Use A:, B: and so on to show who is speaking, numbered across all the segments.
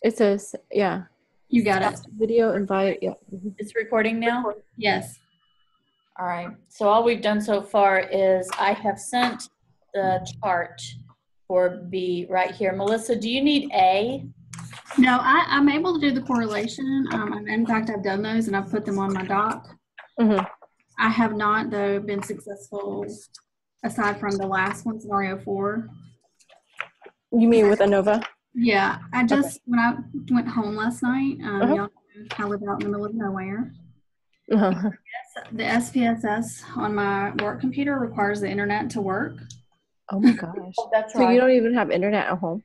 A: It says, yeah.
B: You got it.
A: Video invite, yeah.
C: It's recording now? Yes. All right. So all we've done so far is I have sent the chart for B right here. Melissa, do you need A?
B: No, I'm able to do the correlation. In fact, I've done those and I've put them on my doc.
A: Mm-hmm.
B: I have not, though, been successful aside from the last one, scenario 4.
A: You mean with Anova?
B: Yeah, I just, when I went home last night, y'all know I live out in the middle of nowhere. The SPSS on my work computer requires the internet to work.
A: Oh my gosh.
C: That's
A: So
C: right.
A: you don't even have internet at home?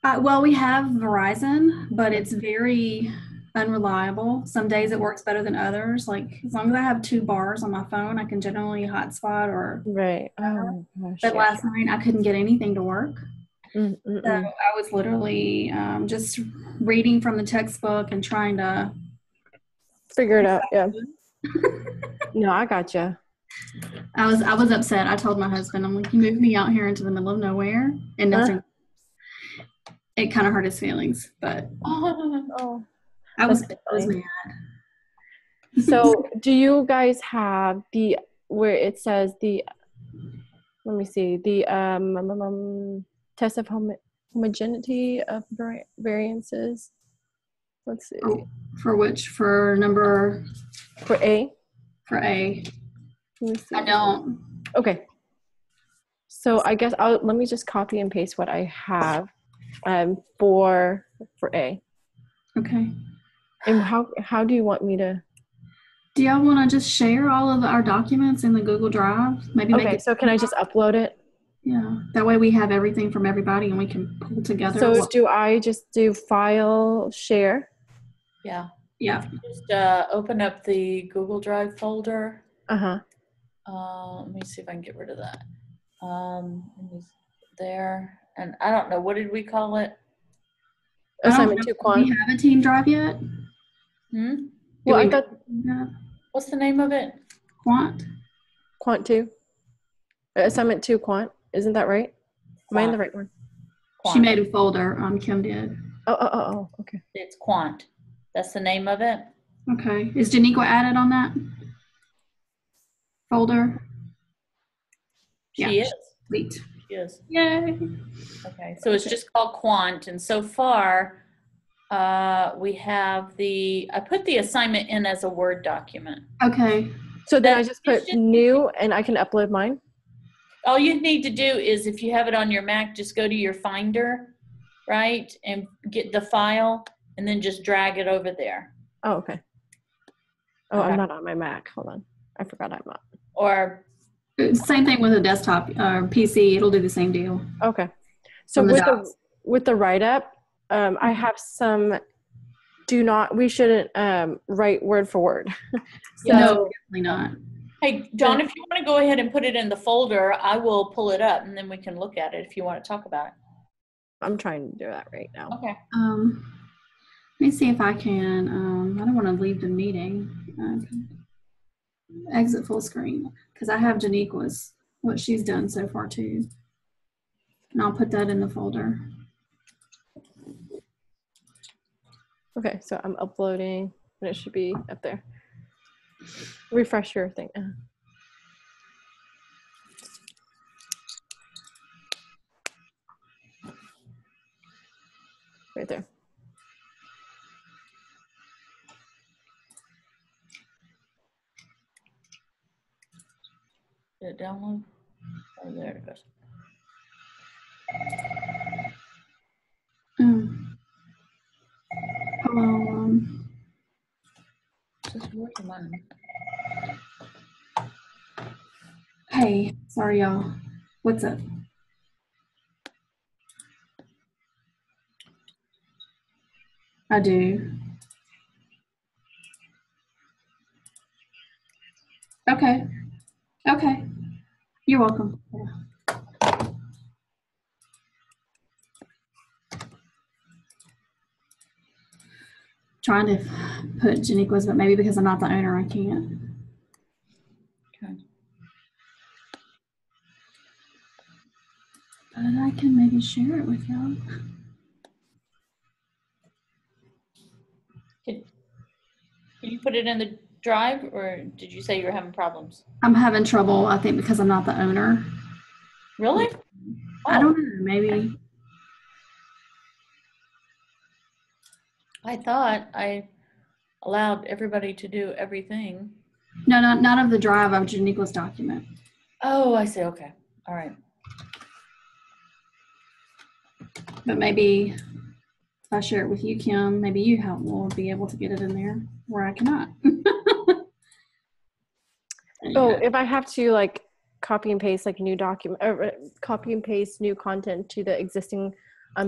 B: Well, we have Verizon, but it's very unreliable. Some days it works better than others. Like, as long as I have 2 bars on my phone, I can generally hotspot or.
A: Right. Oh my gosh.
B: But last night I couldn't get anything to work.
A: Mm-mm.
B: So I was literally just reading from the textbook and trying to
A: figure it out. Yeah. No, I gotcha.
B: I was upset. I told my husband, I'm like, you moved me out here into the middle of nowhere and nothing. It kind of hurt his feelings, but I was mad.
A: So do you guys have the, where it says the, let me see, the test of homogeneity of variances? Let's see.
B: For which? For number?
A: For A?
B: For A. I don't.
A: Okay. So I guess let me just copy and paste what I have for A.
B: Okay.
A: And how do you want me to?
B: Do y'all want to just share all of our documents in the Google Drive? Maybe
A: okay, so can I just upload it?
B: Yeah. That way we have everything from everybody and we can pull together.
A: So do I just do file share?
C: Yeah.
B: Yeah.
C: Just open up the Google Drive folder. Let me see if I can get rid of that. There. And I don't know, what did we call it?
A: Assignment 2 quant.
B: Do we have a team drive yet?
A: Well, I thought.
C: What's the name of it?
B: Quant.
A: Quant 2. Assignment 2 quant. Isn't that right? Am I in the right one?
B: Quant. She made a folder. Kim did.
A: Oh, okay.
C: It's quant. That's the name of it.
B: Okay. Is Janiqua added on that folder?
C: She is.
B: Sweet.
C: She is.
B: Yay.
C: Okay. So it's just called quant. And so far, we have I put the assignment in as a Word document.
B: Okay.
A: So then I just put new and I can upload mine?
C: All you need to do is, if you have it on your Mac, just go to your Finder, right? And get the file and then just drag it over there.
A: Oh, okay. Oh, okay. I'm not on my Mac. Hold on. I forgot I'm not.
C: Or
B: same thing with a desktop PC. It'll do the same deal.
A: Okay. So with the write-up, I have some we shouldn't write word for word.
B: So, no, definitely not.
C: Hey, Dawn, if you want to go ahead and put it in the folder, I will pull it up and then we can look at it if you want to talk about it.
A: I'm trying to do that right now.
C: Okay.
B: Let me see if I can. I don't want to leave the meeting. Exit full screen because I have Janiqua's, what she's done so far too. And I'll put that in the folder.
A: Okay, so I'm uploading and it should be up there. Refresh your thing. Right there.
C: Did it download? Oh, there it goes. Just working on it.
B: Hey, sorry y'all. What's up? I do. Okay. Okay. You're welcome. Yeah. Trying to put Janiqua's, but maybe because I'm not the owner, I can't.
C: Okay.
B: But I can maybe share it with y'all.
C: Can you put it in the drive, or did you say you were having problems?
B: I'm having trouble, I think, because I'm not the owner.
C: Really?
B: I don't know, maybe.
C: I thought I allowed everybody to do everything.
B: No, not of the drive, of Janiqua's document.
C: Oh, I see. Okay. All right.
B: But maybe if I share it with you, Kim, maybe you will be able to get it in there where I cannot.
A: Oh, if I have to like copy and paste like new document, or copy and paste new content to the existing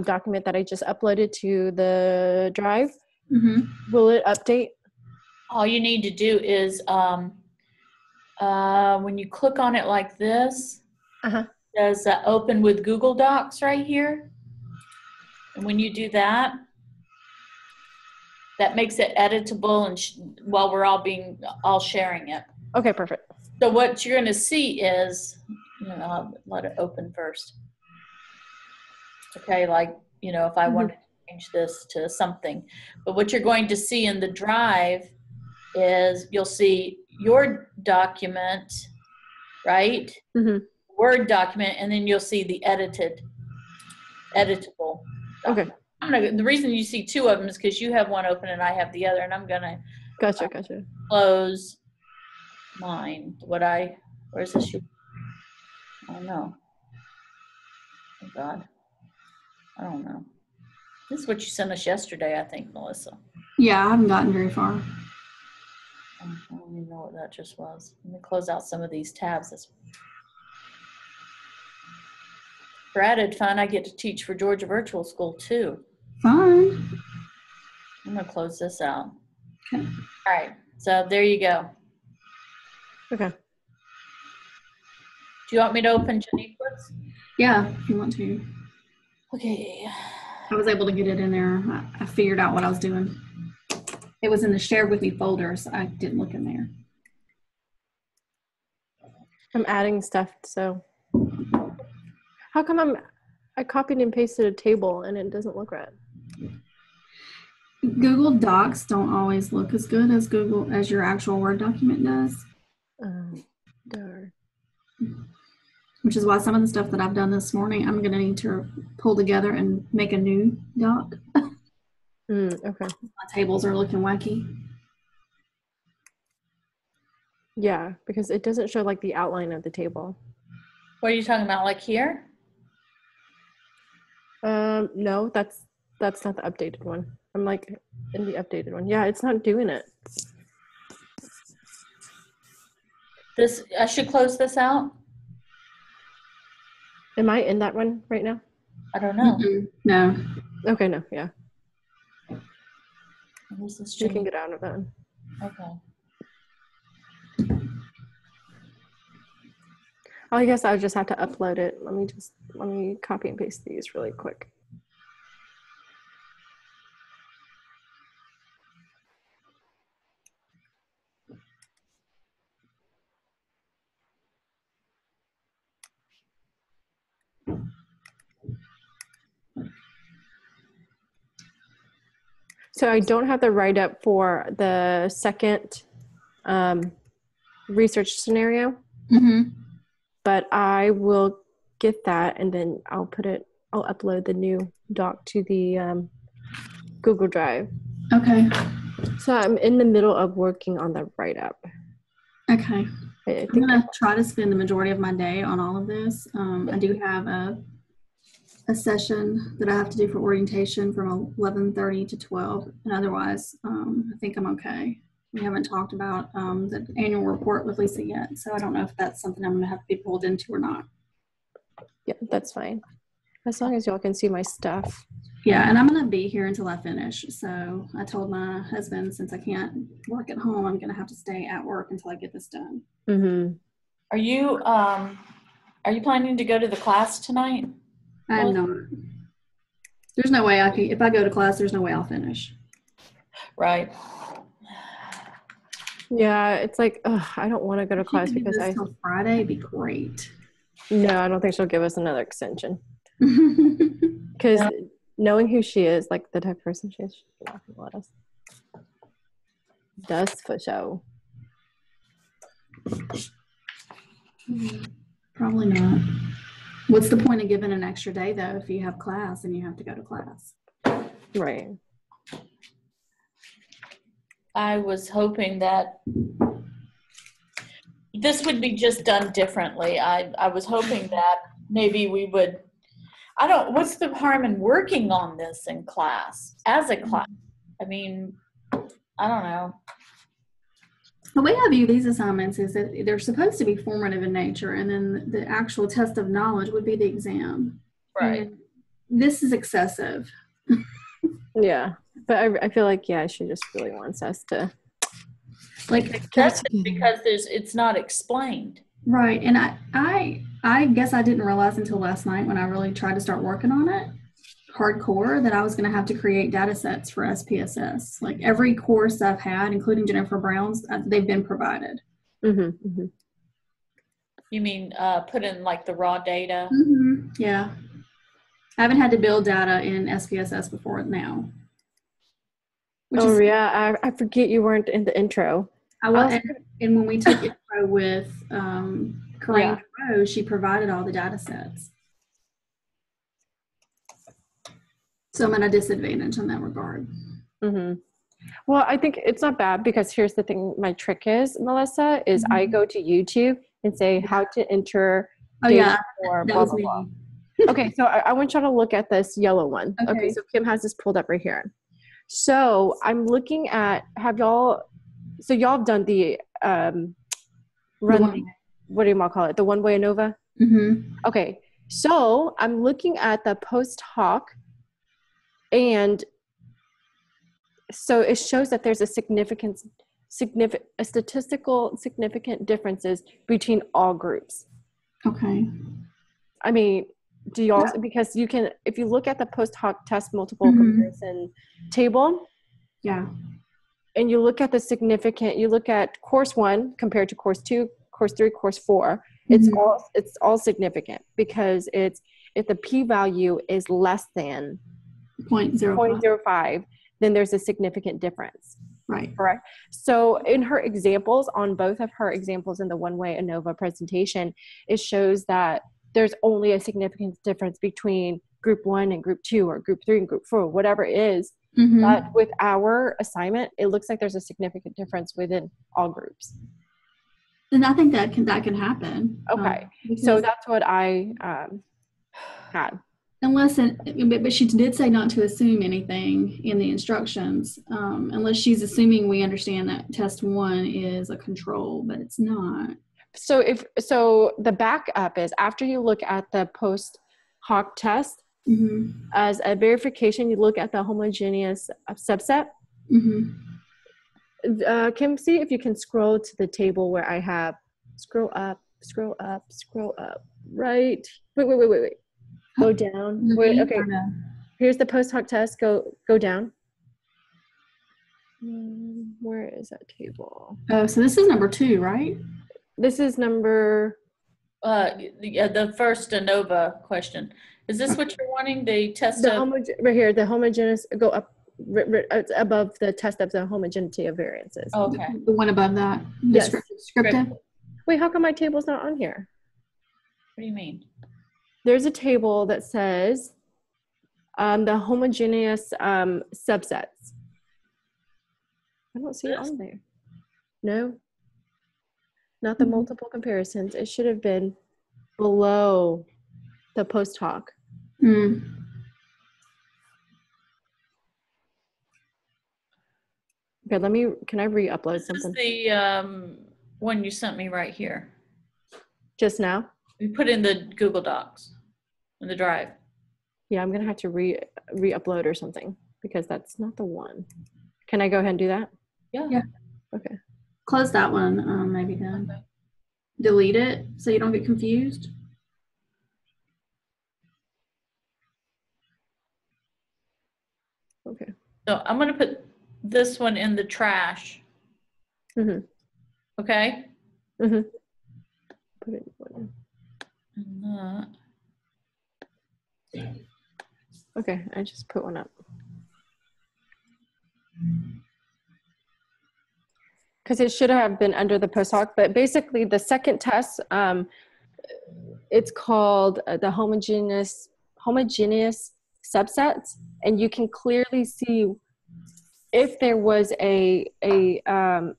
A: document that I just uploaded to the drive, will it update?
C: All you need to do is when you click on it like this, does open with Google Docs right here. And when you do that, that makes it editable, and while we're all sharing it.
A: Okay, perfect.
C: So what you're going to see is, I'll let it open first. Okay, like, if I wanted to change this to something. But what you're going to see in the drive is you'll see your document, right? Word document, and then you'll see the editable document.
A: Okay.
C: The reason you see two of them is because you have one open and I have the other, and I'm gonna
A: gotcha
C: close mine. Where's this? Oh no. Oh God. I don't know. This is what you sent us yesterday, I think, Melissa.
B: Yeah, I haven't gotten very far.
C: I don't even know what that just was. Let me close out some of these tabs. For added fun, I get to teach for Georgia Virtual School too.
B: Fun.
C: I'm gonna close this out.
B: Okay.
C: All right, so there you go.
A: Okay.
C: Do you want me to open Janiqua's?
B: Yeah, if you want to.
C: Okay.
B: I was able to get it in there. I figured out what I was doing. It was in the shared with me folder, so I didn't look in there.
A: I'm adding stuff, so. How come I copied and pasted a table and it doesn't look right?
B: Google Docs don't always look as good as your actual Word document does.
A: Darn.
B: Which is why some of the stuff that I've done this morning, I'm going to need to pull together and make a new doc.
A: Okay.
B: My tables are looking wacky.
A: Yeah, because it doesn't show like the outline of the table.
C: What are you talking about, like here?
A: No, that's not the updated one. I'm like in the updated one. Yeah, it's not doing it.
C: I should close this out?
A: Am I in that one right now?
C: I don't know.
B: No.
A: Okay, no, yeah.
C: You
A: can get out of that.
C: Okay.
A: I guess I just have to upload it. Let me copy and paste these really quick. So I don't have the write-up for the second research scenario, but I will get that, and then I'll upload the new doc to the Google Drive.
B: Okay.
A: So I'm in the middle of working on the write-up.
B: Okay. I'm going to try to spend the majority of my day on all of this. I do have a session that I have to do for orientation from 11:30 to 12, and otherwise I think I'm okay. We haven't talked about the annual report with Lisa yet, so I don't know if that's something I'm going to have to be pulled into or not.
A: Yeah, that's fine. As long as y'all can see my stuff.
B: Yeah, and I'm going to be here until I finish. So I told my husband, since I can't work at home, I'm going to have to stay at work until I get this done.
C: Are you planning to go to the class tonight?
B: I'm not. There's no way if I go to class, there's no way I'll finish.
C: Right.
A: Yeah, it's like, I don't want to go to class because
B: till Friday would be great.
A: No, I don't think she'll give us another extension. Because knowing who she is, like the type of person she is, she's not going to let us. That's for sure.
B: Probably not. What's the point of giving an extra day though if you have class and you have to go to class?
A: Right.
C: I was hoping that this would be just done differently. I was hoping that maybe we would, what's the harm in working on this in class, as a class? I mean, I don't know.
B: The way I view these assignments is that they're supposed to be formative in nature, and then the actual test of knowledge would be the exam.
C: Right.
B: And this is excessive.
A: Yeah. But I feel like, yeah, she just really wants us to
B: like
C: excessive because it's not explained.
B: Right. And I guess I didn't realize until last night when I really tried to start working on it hardcore that I was going to have to create data sets for SPSS. Like every course I've had, including Jennifer Brown's, they've been provided.
A: Mm-hmm, mm-hmm.
C: You mean put in like the raw data?
B: Mm-hmm. Yeah. I haven't had to build data in SPSS before now.
A: Yeah, I forget you weren't in the intro.
B: And when we took intro with Corinne Rose, she provided all the data sets. So I'm at a disadvantage in that regard.
A: Mm-hmm. Well, I think it's not bad because here's the thing. My trick is, Melissa, is I go to YouTube and say how to enter data for blah, blah, blah. Okay, so I want y'all to look at this yellow one. Okay, so Kim has this pulled up right here. So I'm looking at, y'all have done the what do you call it? The one-way Anova?
B: Mm-hmm.
A: Okay, so I'm looking at the post hoc, and so it shows that there's a statistical significant differences between all groups.
B: Okay.
A: I mean, do y'all, because you can, if you look at the post hoc test multiple comparison table, and you look at you look at course 1 compared to course 2, course 3, course 4, it's all significant because it's, if the p-value is less than 0.05, then there's a significant difference.
B: Right.
A: Correct. So in her examples, on both of her examples in the one-way Anova presentation, it shows that there's only a significant difference between group 1 and group 2 or group 3 and group 4, whatever it is. But with our assignment, it looks like there's a significant difference within all groups.
B: And I think that can happen.
A: Okay. So that's what I had.
B: But she did say not to assume anything in the instructions, unless she's assuming we understand that test 1 is a control, but it's not.
A: So the backup is after you look at the post hoc test, as a verification, you look at the homogeneous subset. Kim, see if you can scroll to the table where I have scroll up, right? Wait. Go down. Okay. Here's the post hoc test. Go down. Where is that table?
B: Oh, so this is number 2, right?
A: This is number.
C: The first Anova question. Is this what you're wanting? The test
A: right here. The homogeneous. Go up. It's above the test of the homogeneity of variances.
C: Oh, okay.
B: The one above that.
A: Yes.
B: Descriptive.
A: Wait, how come my table's not on here?
C: What do you mean?
A: There's a table that says the homogeneous subsets. I don't see it on there. No, not the multiple comparisons. It should have been below the post hoc. Okay, can I re-upload something?
C: This is the one you sent me right here.
A: Just now?
C: We put in the Google Docs, in the drive.
A: Yeah, I'm gonna have to re-upload or something because that's not the one. Can I go ahead and do that?
C: Yeah.
A: Okay.
B: Close that one, maybe then. Okay. Delete it so you don't get confused.
A: Okay.
C: So I'm gonna put this one in the trash. Okay?
A: Put it in.
C: And that.
A: Okay, I just put one up. because it should have been under the post hoc, but basically the second test, it's called the homogeneous subsets, and you can clearly see if there was a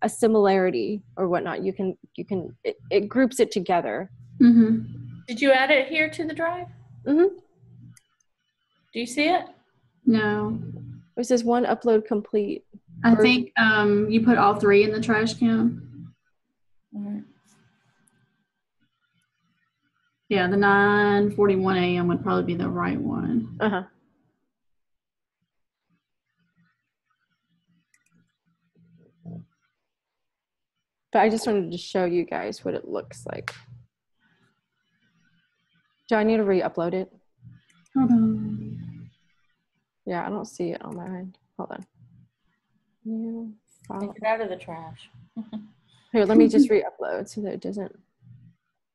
A: similarity or whatnot. It groups it together.
C: Did you add it here to the drive? Do you see it?
B: No.
A: It says one upload complete.
B: I think you put all 3 in the trash can. Yeah, the 9:41 a.m. would probably be the right one.
A: But I just wanted to show you guys what it looks like. Do I need to re-upload it?
B: Hold on.
A: Yeah, I don't see it on my end. Hold on. New file.
C: Take it out of the trash.
A: Here, let me just re-upload so that it doesn't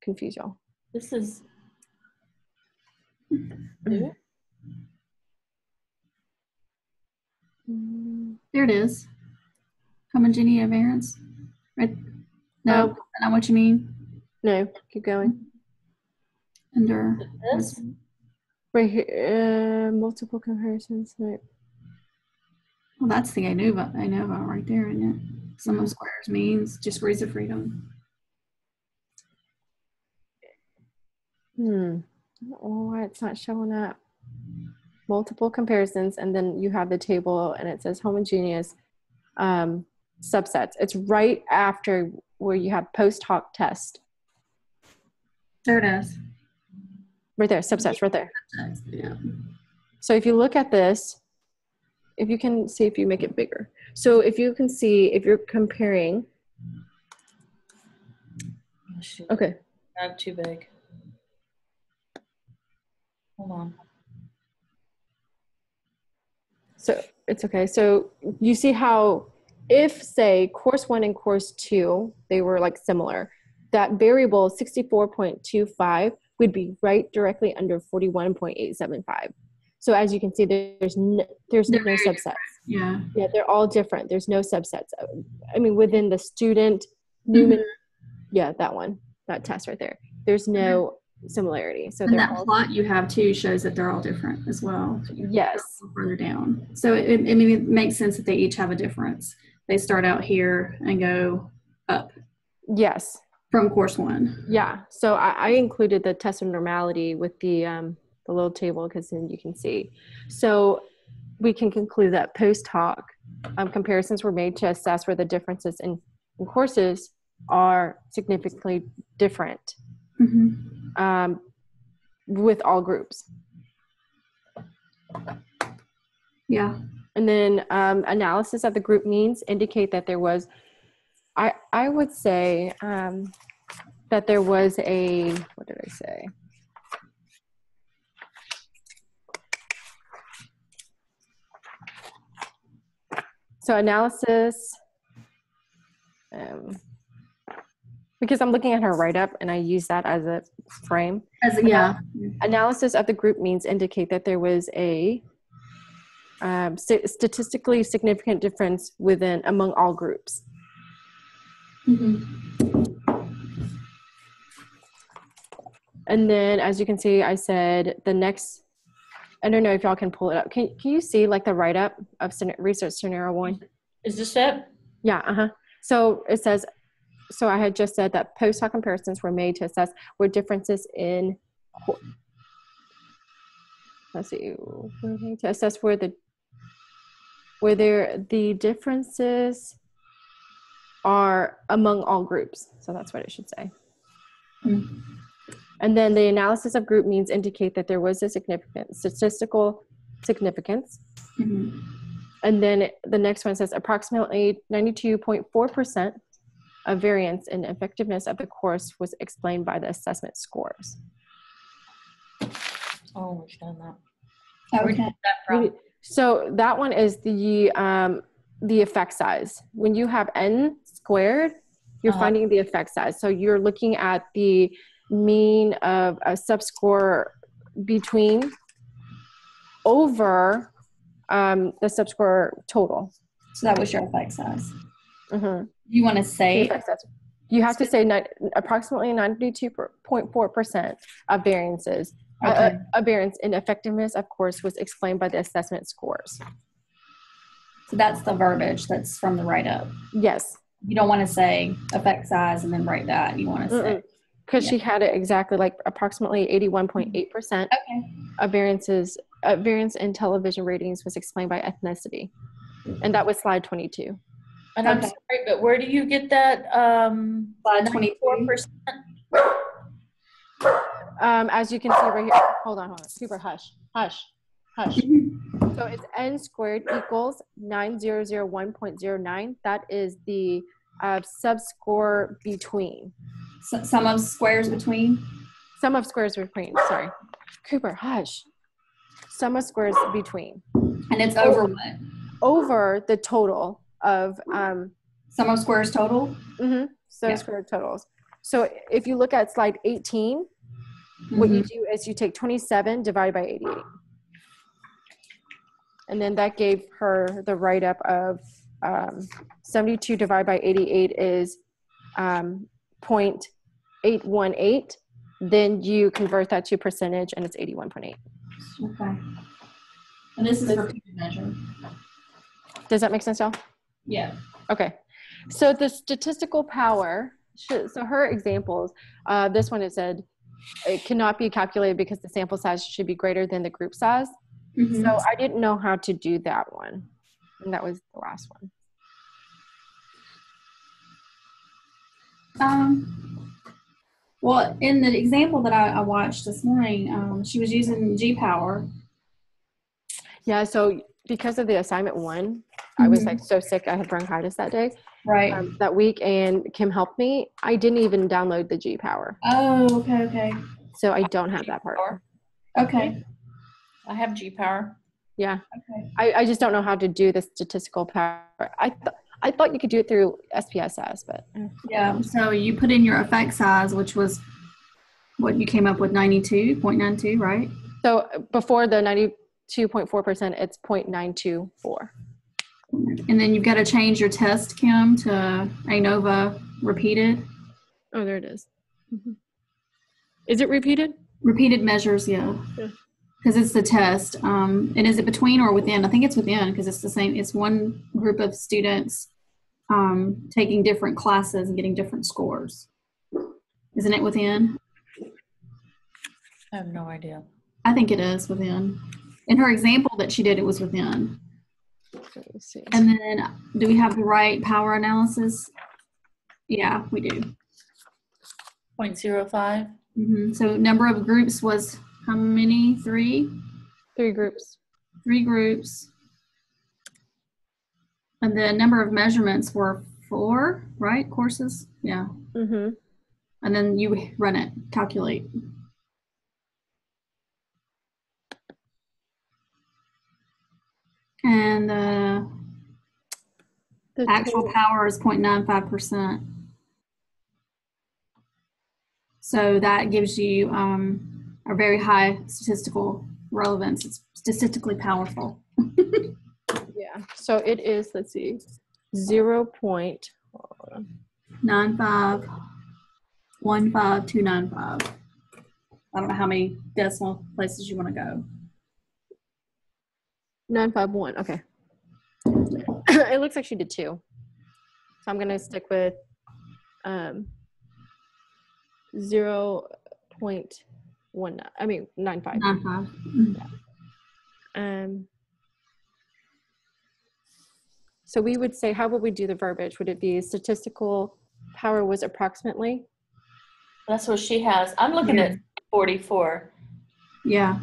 A: confuse y'all.
C: This is...
B: There it is. Homogeneous. Right? No, that's not what you mean.
A: No, keep going.
B: Under
C: this?
A: Right here, multiple comparisons. Right.
B: Well, that's the Anova right there, isn't it? Sum of squares means just degrees of freedom.
A: I don't know why it's not showing up. Multiple comparisons, and then you have the table, and it says homogeneous subsets. It's right after where you have post hoc test.
B: There it is.
A: Right there, subsets, right there.
B: Yeah.
A: So if you look at this, if you can see if you make it bigger. So if you can see, if you're comparing.
C: Oh, shoot.
A: Okay.
C: Not too big. Hold on.
A: So it's okay. So you see how if, say, course 1 and course 2, they were like similar, that variable 64.25 would be right directly under 41.875. So as you can see, there's no subsets.
B: Yeah.
A: Yeah, they're all different. There's no subsets. I mean, within the student, Newman, yeah, that test right there. There's no similarity. So
B: and that plot you have too shows that they're all different as well.
A: Yes.
B: Further down. So it makes sense that they each have a difference. They start out here and go up.
A: Yes.
B: From course 1.
A: Yeah. So I included the test of normality with the little table because then you can see. So we can conclude that post hoc comparisons were made to assess where the differences in courses are significantly different with all groups.
B: Yeah.
A: And then analysis of the group means indicate that there was, I would say that there was a, what did I say? So analysis, because I'm looking at her write-up and I use that as a frame. Analysis of the group means indicate that there was a statistically significant difference among all groups. And then, as you can see, I said the next, I don't know if y'all can pull it up. Can you see like the write-up of research scenario 1?
C: Is this it?
A: Yeah, So it says, so I had just said that post hoc comparisons were made to assess where differences in, let's see, to assess where the differences are among all groups. So that's what it should say. And then the analysis of group means indicate that there was a significant statistical significance. And then the next one says approximately 92.4% of variance in effectiveness of the course was explained by the assessment scores.
C: Oh, we've done that.
B: Okay.
C: Where did you get that from?
A: So that one is the effect size. When you have n squared, you're finding the effect size. So you're looking at the mean of a subscore between over the subscore total.
B: So that was your effect size. You want to say
A: you have to say approximately 92.4% of variances.
B: Okay.
A: A variance in effectiveness, of course, was explained by the assessment scores.
B: So that's the verbiage that's from the write-up.
A: Yes.
B: You don't want to say effect size and then write that. You want to say.
A: Because she had it exactly like approximately 81.8% of variance in television ratings was explained by ethnicity. And that was slide 22.
C: And I'm sorry, but where do you get that
B: Slide 24%?
A: As you can see right here, hold on. Super hush. So it's n squared equals 9001.09. That is the subscore between.
B: Sum of squares between?
A: Sum of squares between, sorry. Cooper, hush. Sum of squares between.
B: And it's over what?
A: Over the total of
B: sum of squares total?
A: Sum of squared totals. So if you look at slide 18, what you do is you take 27 divided by 88. And then that gave her the write-up of 72 divided by 88 is 0.818. Then you convert that to percentage and it's 81.8.
B: Okay. And this is repeated measure.
A: Does that make sense, y'all?
B: Yeah.
A: Okay. So the statistical power, so her examples, this one it said, it cannot be calculated because the sample size should be greater than the group size. So I didn't know how to do that one. And that was the last
B: one. Well, in the example that I watched this morning, she was using G-Power.
A: Yeah, so because of the assignment 1, I was like so sick. I had bronchitis that day.
B: Right.
A: That week, and Kim helped me. I didn't even download the G-Power.
B: Oh, okay.
A: So I don't have that part.
B: Okay.
C: I have G-Power.
A: Yeah.
B: Okay.
A: I just don't know how to do the statistical power. I thought you could do it through SPSS, but.
B: Yeah, so you put in your effect size, which was what you came up with, 92.92, right?
A: So before the 92.4%, it's 0.924.
B: And then you've got to change your test, Kim, to Anova repeated.
A: Oh, there it is. Is it repeated?
B: Repeated measures, yeah. Because it's the test. And is it between or within? I think it's within because it's the same. It's one group of students taking different classes and getting different scores. Isn't it within?
C: I have no idea.
B: I think it is within. In her example that she did, it was within.
A: Let me see.
B: And then do we have the right power analysis? Yeah, we do.
C: 0.05.
B: So number of groups was how many? 3?
A: 3 groups.
B: 3 groups. And the number of measurements were 4, right? Courses? Yeah. And then you run it, calculate. And the actual power is 0.95%. So that gives you a very high statistical relevance. It's statistically powerful.
A: Yeah. So it is, let's see,
B: 0.9515295. I don't know how many decimal places you want to go.
A: 951. Okay. It looks like she did 2. So I'm going to stick with 0.19. I mean 95.
B: 95.
A: Yeah. So we would say, how would we do the verbiage? Would it be statistical power was approximately?
C: That's what she has. I'm looking at 44.
B: Yeah.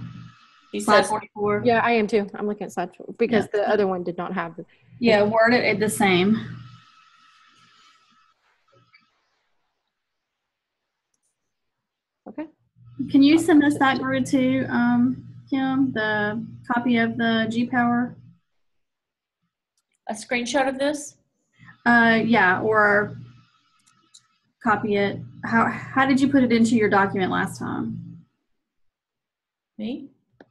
C: She says
B: 44.
A: Yeah, I am too. I'm looking at slide because the other one did not have.
B: Yeah, word it the same.
A: Okay.
B: Can you send us that grid too, Kim, the copy of the G-Power?
C: a screenshot of this.
B: Yeah, or copy it. How did you put it into your document last time?
C: Me?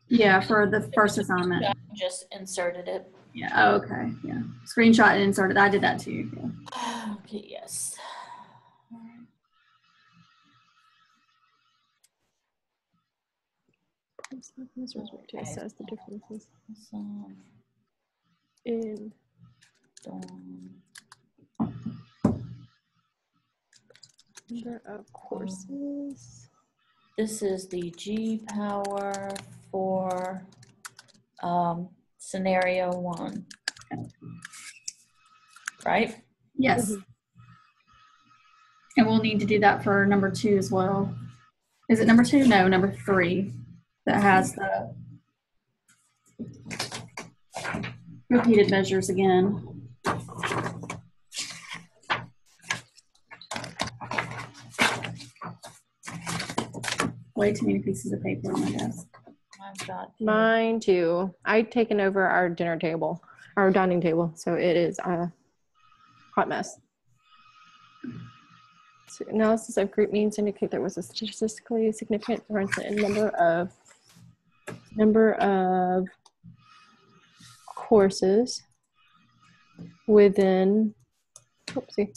B: Yeah, for the first assignment.
C: I just inserted it.
B: Yeah. Oh, okay. Yeah. Screenshot and insert it. I did that too.
C: Yeah. Okay. Yes.
A: To assess the differences
C: in
A: number of courses.
C: This is the G power for scenario 1, right?
B: Yes. Mm-hmm. And we'll need to do that for number 2 as well. Is it number 2? No, number 3 that has the repeated measures again. Way too many pieces of paper on my desk.
C: I've got
A: mine too. I've taken over our dining table, so it is a hot mess. So analysis of group means indicate there was a statistically significant difference in number of courses within, oopsie.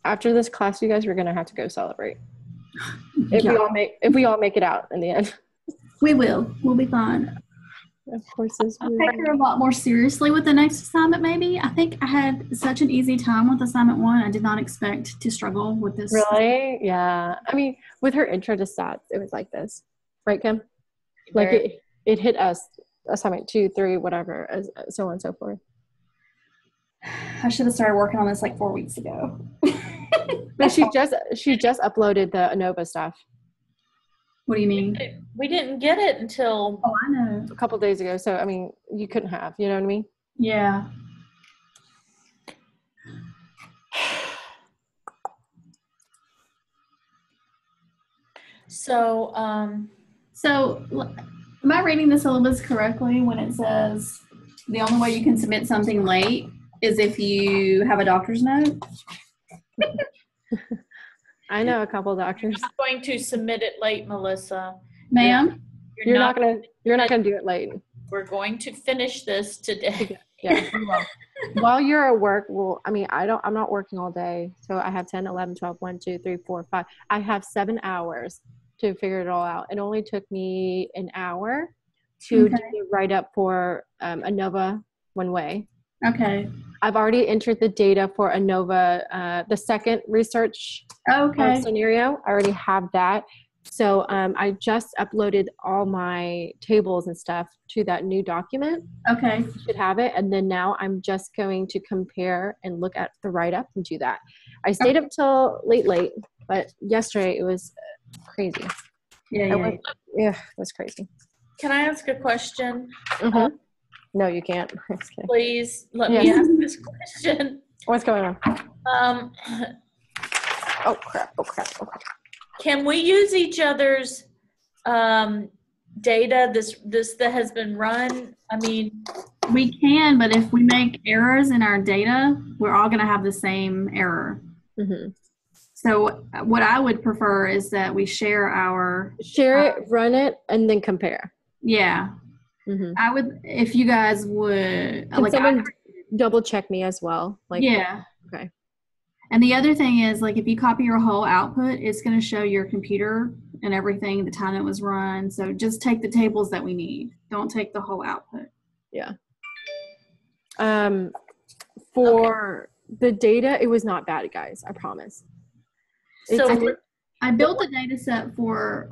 A: After this class, you guys are gonna have to go celebrate. If we all make it out in the end.
B: We will. We'll be fine.
A: Of course,
B: I'll take her a lot more seriously with the next assignment, maybe. I think I had such an easy time with assignment 1. I did not expect to struggle with this.
A: Really? Yeah. I mean, with her intro to stats, it was like this. Right, Kim? Like it hit us assignment 2, 3, whatever, so on and so forth.
B: I should have started working on this like 4 weeks ago.
A: But she just uploaded the Anova stuff.
B: What do you mean?
C: We didn't get it until
B: I know,
A: a couple days ago. So I mean, you couldn't have. You know what I mean?
B: Yeah.
C: So,
B: am I reading the syllabus correctly when it says the only way you can submit something late is if you have a doctor's note?
A: I know a couple of doctors.
C: I'm going to submit it late, Melissa.
B: Ma'am?
A: You're not gonna do it late.
C: We're going to finish this today.
A: Yeah. While you're at work, I'm not working all day. So I have 10, 11, 12, 1, 2, 3, 4, 5. I have 7 hours to figure it all out. It only took me an hour to do the write-up for Anova one way.
B: Okay.
A: I've already entered the data for Anova, the second research scenario. I already have that. So I just uploaded all my tables and stuff to that new document.
B: Okay.
A: You should have it. And then now I'm just going to compare and look at the write-up and do that. I stayed up till late, but yesterday it was crazy.
B: Yeah,
A: it was crazy.
C: Can I ask a question?
A: Mm-hmm. No, you can't.
C: Please let me ask this question.
A: What's going on? Oh crap.
C: Can we use each other's data, this that has been run? I mean,
B: we can, but if we make errors in our data, we're all going to have the same error.
A: Mm-hmm.
B: So what I would prefer is that we share
A: it, run it, and then compare.
B: Yeah.
A: Mm-hmm.
B: I would, if you guys would.
A: Can someone double check me as well?
B: Yeah.
A: Okay.
B: And the other thing is, if you copy your whole output, it's going to show your computer and everything, the time it was run. So just take the tables that we need. Don't take the whole output.
A: Yeah. For the data, it was not bad, guys. I promise.
C: So
B: I built a data set for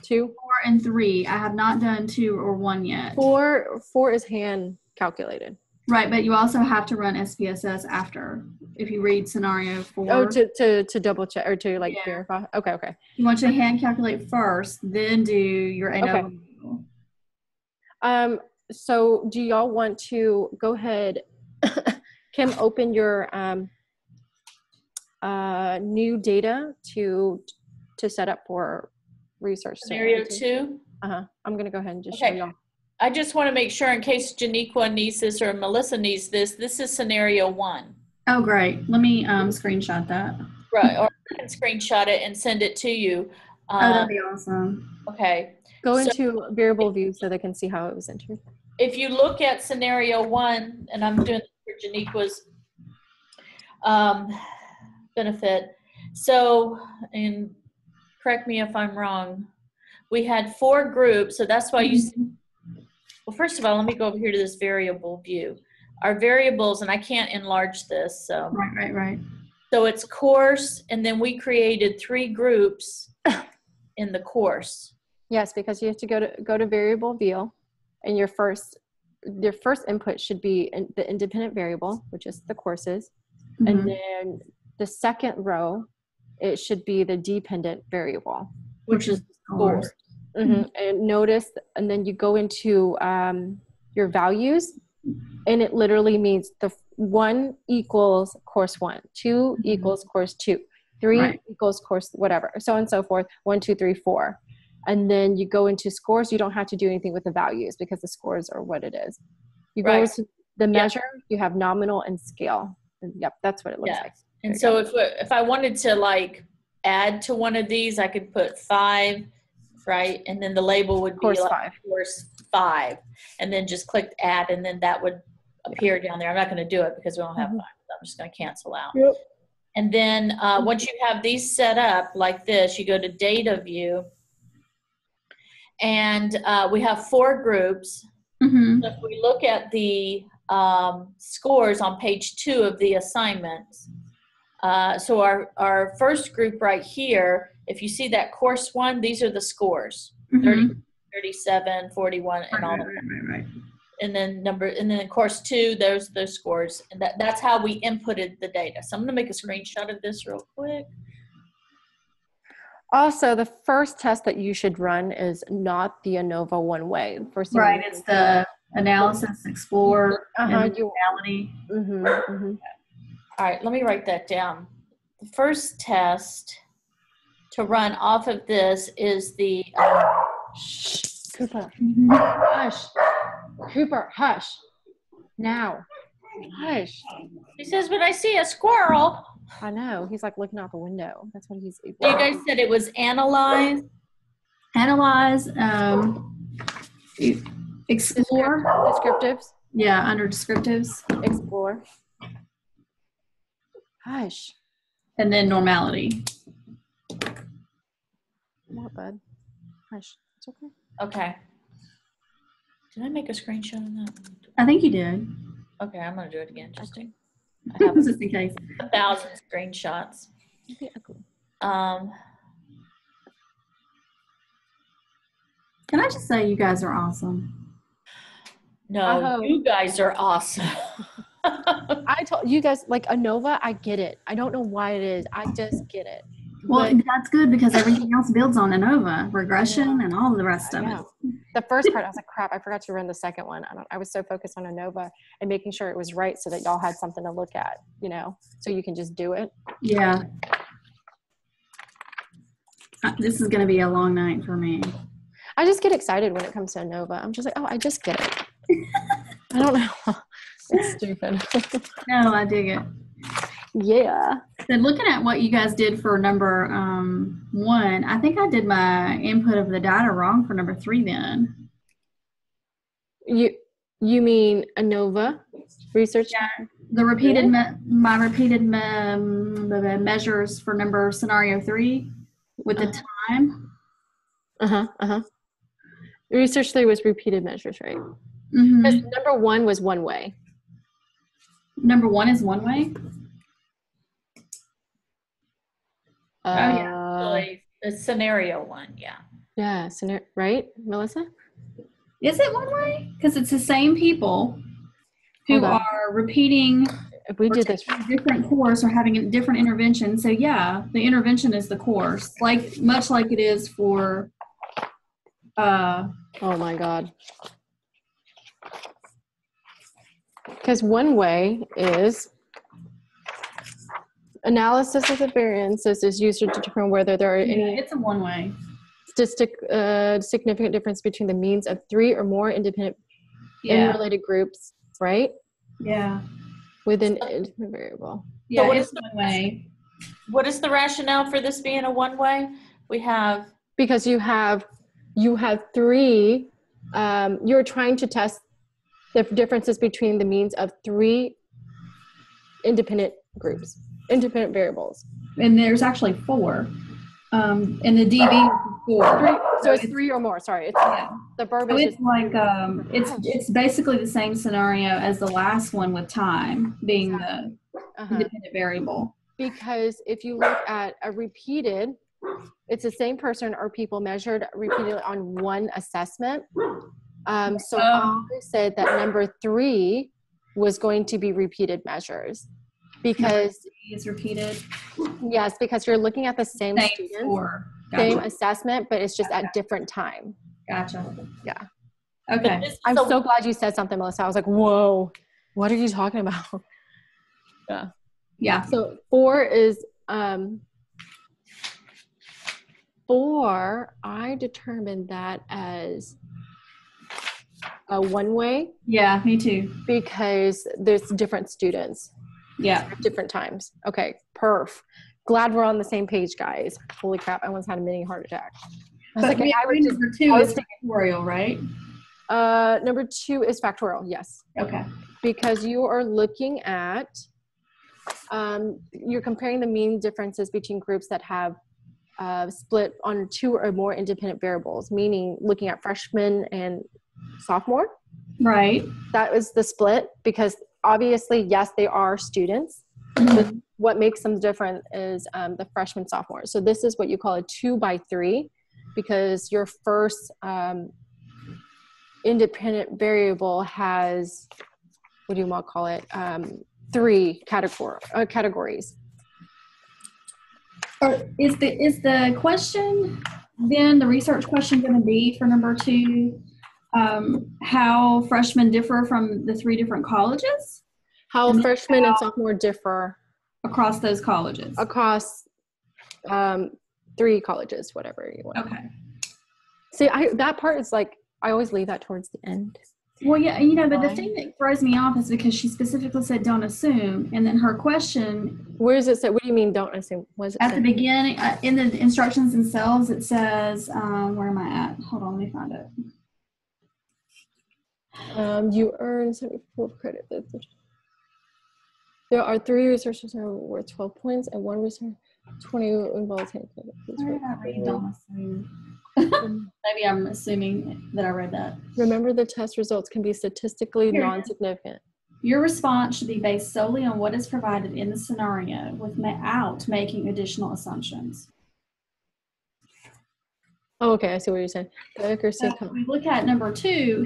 A: 2,
B: 4, and 3. I have not done 2 or 1 yet.
A: 4 is hand calculated.
B: Right, but you also have to run SPSS after if you read scenario 4.
A: Oh, to double check or to verify. Okay.
B: You want to hand calculate first, then do your Anova.
A: Okay. So do y'all want to go ahead, Kim, open your new data to set up for research
C: scenario 2?
A: I'm gonna go ahead and just show y'all.
C: I just want to make sure in case Janiqua needs this or Melissa needs this. This is scenario 1.
B: Oh, great. Let me screenshot that.
C: Right, or I can screenshot it and send it to you.
B: Oh, that'd be awesome.
C: Okay.
A: Go
C: So
A: into variable view so they can see how it was entered.
C: if you look at scenario 1, and I'm doing this for Janiqua's benefit. So, and correct me if I'm wrong, we had 4 groups, so that's why you see, well, first of all, let me go over here to this variable view. Our variables, and I can't enlarge this, so.
B: Right.
C: So it's course, and then we created 3 groups in the course.
A: Yes, because you have to go to variable view, and your first input should be the independent variable, which is the courses, and then the second row, it should be the dependent variable,
C: which is scores.
A: And notice, and then you go into your values, and it literally means the 1 equals course 1, 2 equals course 2, 3 equals course whatever, so on and so forth, 1, 2, 3, 4. And then you go into scores. You don't have to do anything with the values because the scores are what it is. You go to the measure, you have nominal and scale. And yep, that's what it looks like.
C: And so if I wanted to like add to one of these, I could put 5, right? And then the label would be
A: course
C: like
A: 5.
C: Course 5. And then just click add, and then that would appear down there. I'm not going to do it because we don't have 5. So I'm just going to cancel out.
A: Yep.
C: And then once you have these set up like this, you go to data view. And we have 4 groups. So if we look at the scores on page 2 of the assignments, so our first group right here, if you see that course 1, these are the scores, 30, 37, 41, and all of that.
B: Right.
C: And then course 2, those scores, and that's how we inputted the data. So I'm going to make a screenshot of this real quick.
A: Also, the first test that you should run is not the Anova one way. First thing
B: it's the analysis, explore, and reality.
C: All right, let me write that down. The first test to run off of this is the
A: Cooper, hush. Cooper, hush. Now, hush.
C: He says, but I see a squirrel.
A: I know. He's like looking out the window. That's what he's.
C: You guys said it was analyze,
B: explore,
A: descriptives.
B: Yeah, under descriptives.
A: Explore. Hush.
B: And then normality.
A: What, bud? Hush. It's okay.
C: Okay. Did I make a screenshot of that?
B: I think you did.
C: Okay, I'm gonna do it again. Just to,
B: I have just in case.
C: 1,000 screenshots.
B: Can I just say you guys are awesome?
C: No, you guys are awesome.
A: I told you guys, like Anova, I get it. I don't know why it is. I just get it.
B: Well, that's good because everything else builds on Anova, regression, and all the rest of it.
A: The first part, I was like, crap, I forgot to run the second one. I was so focused on Anova and making sure it was right so that y'all had something to look at, so you can just do it.
B: Yeah. This is going to be a long night for me.
A: I just get excited when it comes to Anova. I'm just like, oh, I just get it. I don't know. It's stupid.
B: No, I dig it.
A: Yeah.
B: Then looking at what you guys did for number 1, I think I did my input of the data wrong for number 3 then.
A: You mean Anova research?
B: Yeah. The repeated my repeated measures for number scenario 3 with the time.
A: Research 3 was repeated measures, right? Because number 1 was one way.
B: Number 1 is one way.
C: It's scenario 1, yeah.
A: Yeah, right, Melissa?
B: Is it one way? Because it's the same people who are repeating.
A: If we did this
B: different course or having a different intervention, so yeah, the intervention is the course, much like it is for.
A: Oh my God. Because one way is analysis of the variances is used to determine whether there are any.
B: It's a one way.
A: Significant difference between the means of 3 or more independent and related groups, right?
B: Yeah.
A: with an independent variable.
B: Yeah,
C: what
B: it's
C: is the
B: one way.
C: What is the rationale for this being a one-way? We have
A: because you have three. You're trying to test the differences between the means of three independent variables.
B: And there's actually 4. And the DV is 4.
A: So it's 3 or more. Sorry, it's the verbiage.
B: So it's like it's basically the same scenario as the last one with time being the independent variable.
A: Because if you look at a repeated, it's the same person or people measured repeatedly on one assessment. So I said that number 3 was going to be repeated measures because
B: is repeated.
A: Yes, because you're looking at the same students, same assessment, but it's just at different time.
B: Gotcha.
A: Yeah.
B: Okay.
A: I'm so glad you said something, Melissa. I was like, whoa, what are you talking about? Yeah.
B: Yeah.
A: So 4 is 4, I determined that as a one-way.
B: Yeah, me too.
A: Because there's different students.
B: Yeah.
A: At different times. Okay, perf. Glad we're on the same page, guys. Holy crap, I almost had a mini heart attack.
B: Number 2 is factorial, right?
A: Number 2 is factorial, yes.
B: Okay.
A: Because you are looking at, you're comparing the mean differences between groups that have split on 2 or more independent variables, meaning looking at freshman and sophomore.
B: Right.
A: That is the split because obviously, yes, they are students. But what makes them different is the freshman, sophomore. So this is what you call a 2x3 because your first independent variable has, what do you want to call it? 3 categories.
B: Is the question then, the research question, going to be for number 2, how freshmen differ from the 3 different colleges?
A: How freshmen and sophomore differ
B: across those colleges?
A: Across 3 colleges, whatever you want.
B: Okay.
A: See, that part is like, I always leave that towards the end.
B: Well, yeah, but the thing that throws me off is because she specifically said don't assume, and then her question.
A: Where does it say? What do you mean don't assume? What does it
B: say?
A: At
B: the beginning, in the instructions themselves, it says, where am I at? Hold on, let me find it.
A: You earn 74 credit. There are 3 researchers that are worth 12 points, and 1 researcher 20 involves hand credit.
B: Where did I read don't assume? Maybe I'm assuming that I read that.
A: Remember, the test results can be statistically non-significant.
B: Your response should be based solely on what is provided in the scenario without making additional assumptions.
A: Oh, okay, I see what you're saying. The accuracy.
B: If we look at number 2,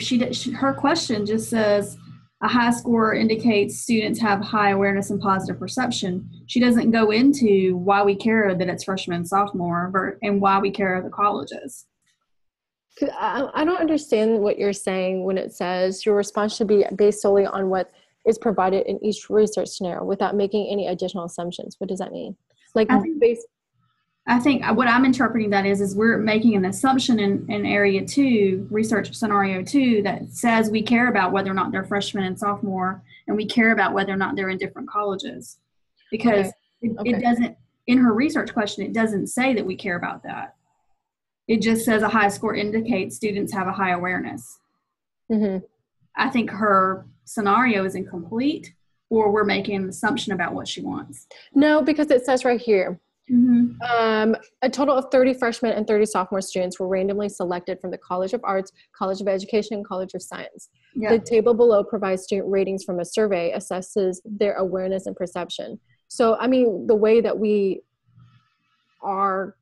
B: her question just says, a high score indicates students have high awareness and positive perception. She doesn't go into why we care that it's freshman and sophomore and why we care the colleges.
A: I don't understand what you're saying when it says your response should be based solely on what is provided in each research scenario without making any additional assumptions. What does that mean? Like,
B: I think what I'm interpreting that is we're making an assumption in area 2, research scenario 2, that says we care about whether or not they're freshmen and sophomore, and we care about whether or not they're in different colleges. Because it doesn't, in her research question, it doesn't say that we care about that. It just says a high score indicates students have a high awareness.
A: Mm-hmm.
B: I think her scenario is incomplete, or we're making an assumption about what she wants.
A: No, because it says right here,
B: mm-hmm.
A: A total of 30 freshmen and 30 sophomore students were randomly selected from the College of Arts, College of Education, and College of Science. Yep. The table below provides student ratings from a survey, assesses their awareness and perception. So, I mean, the way that we are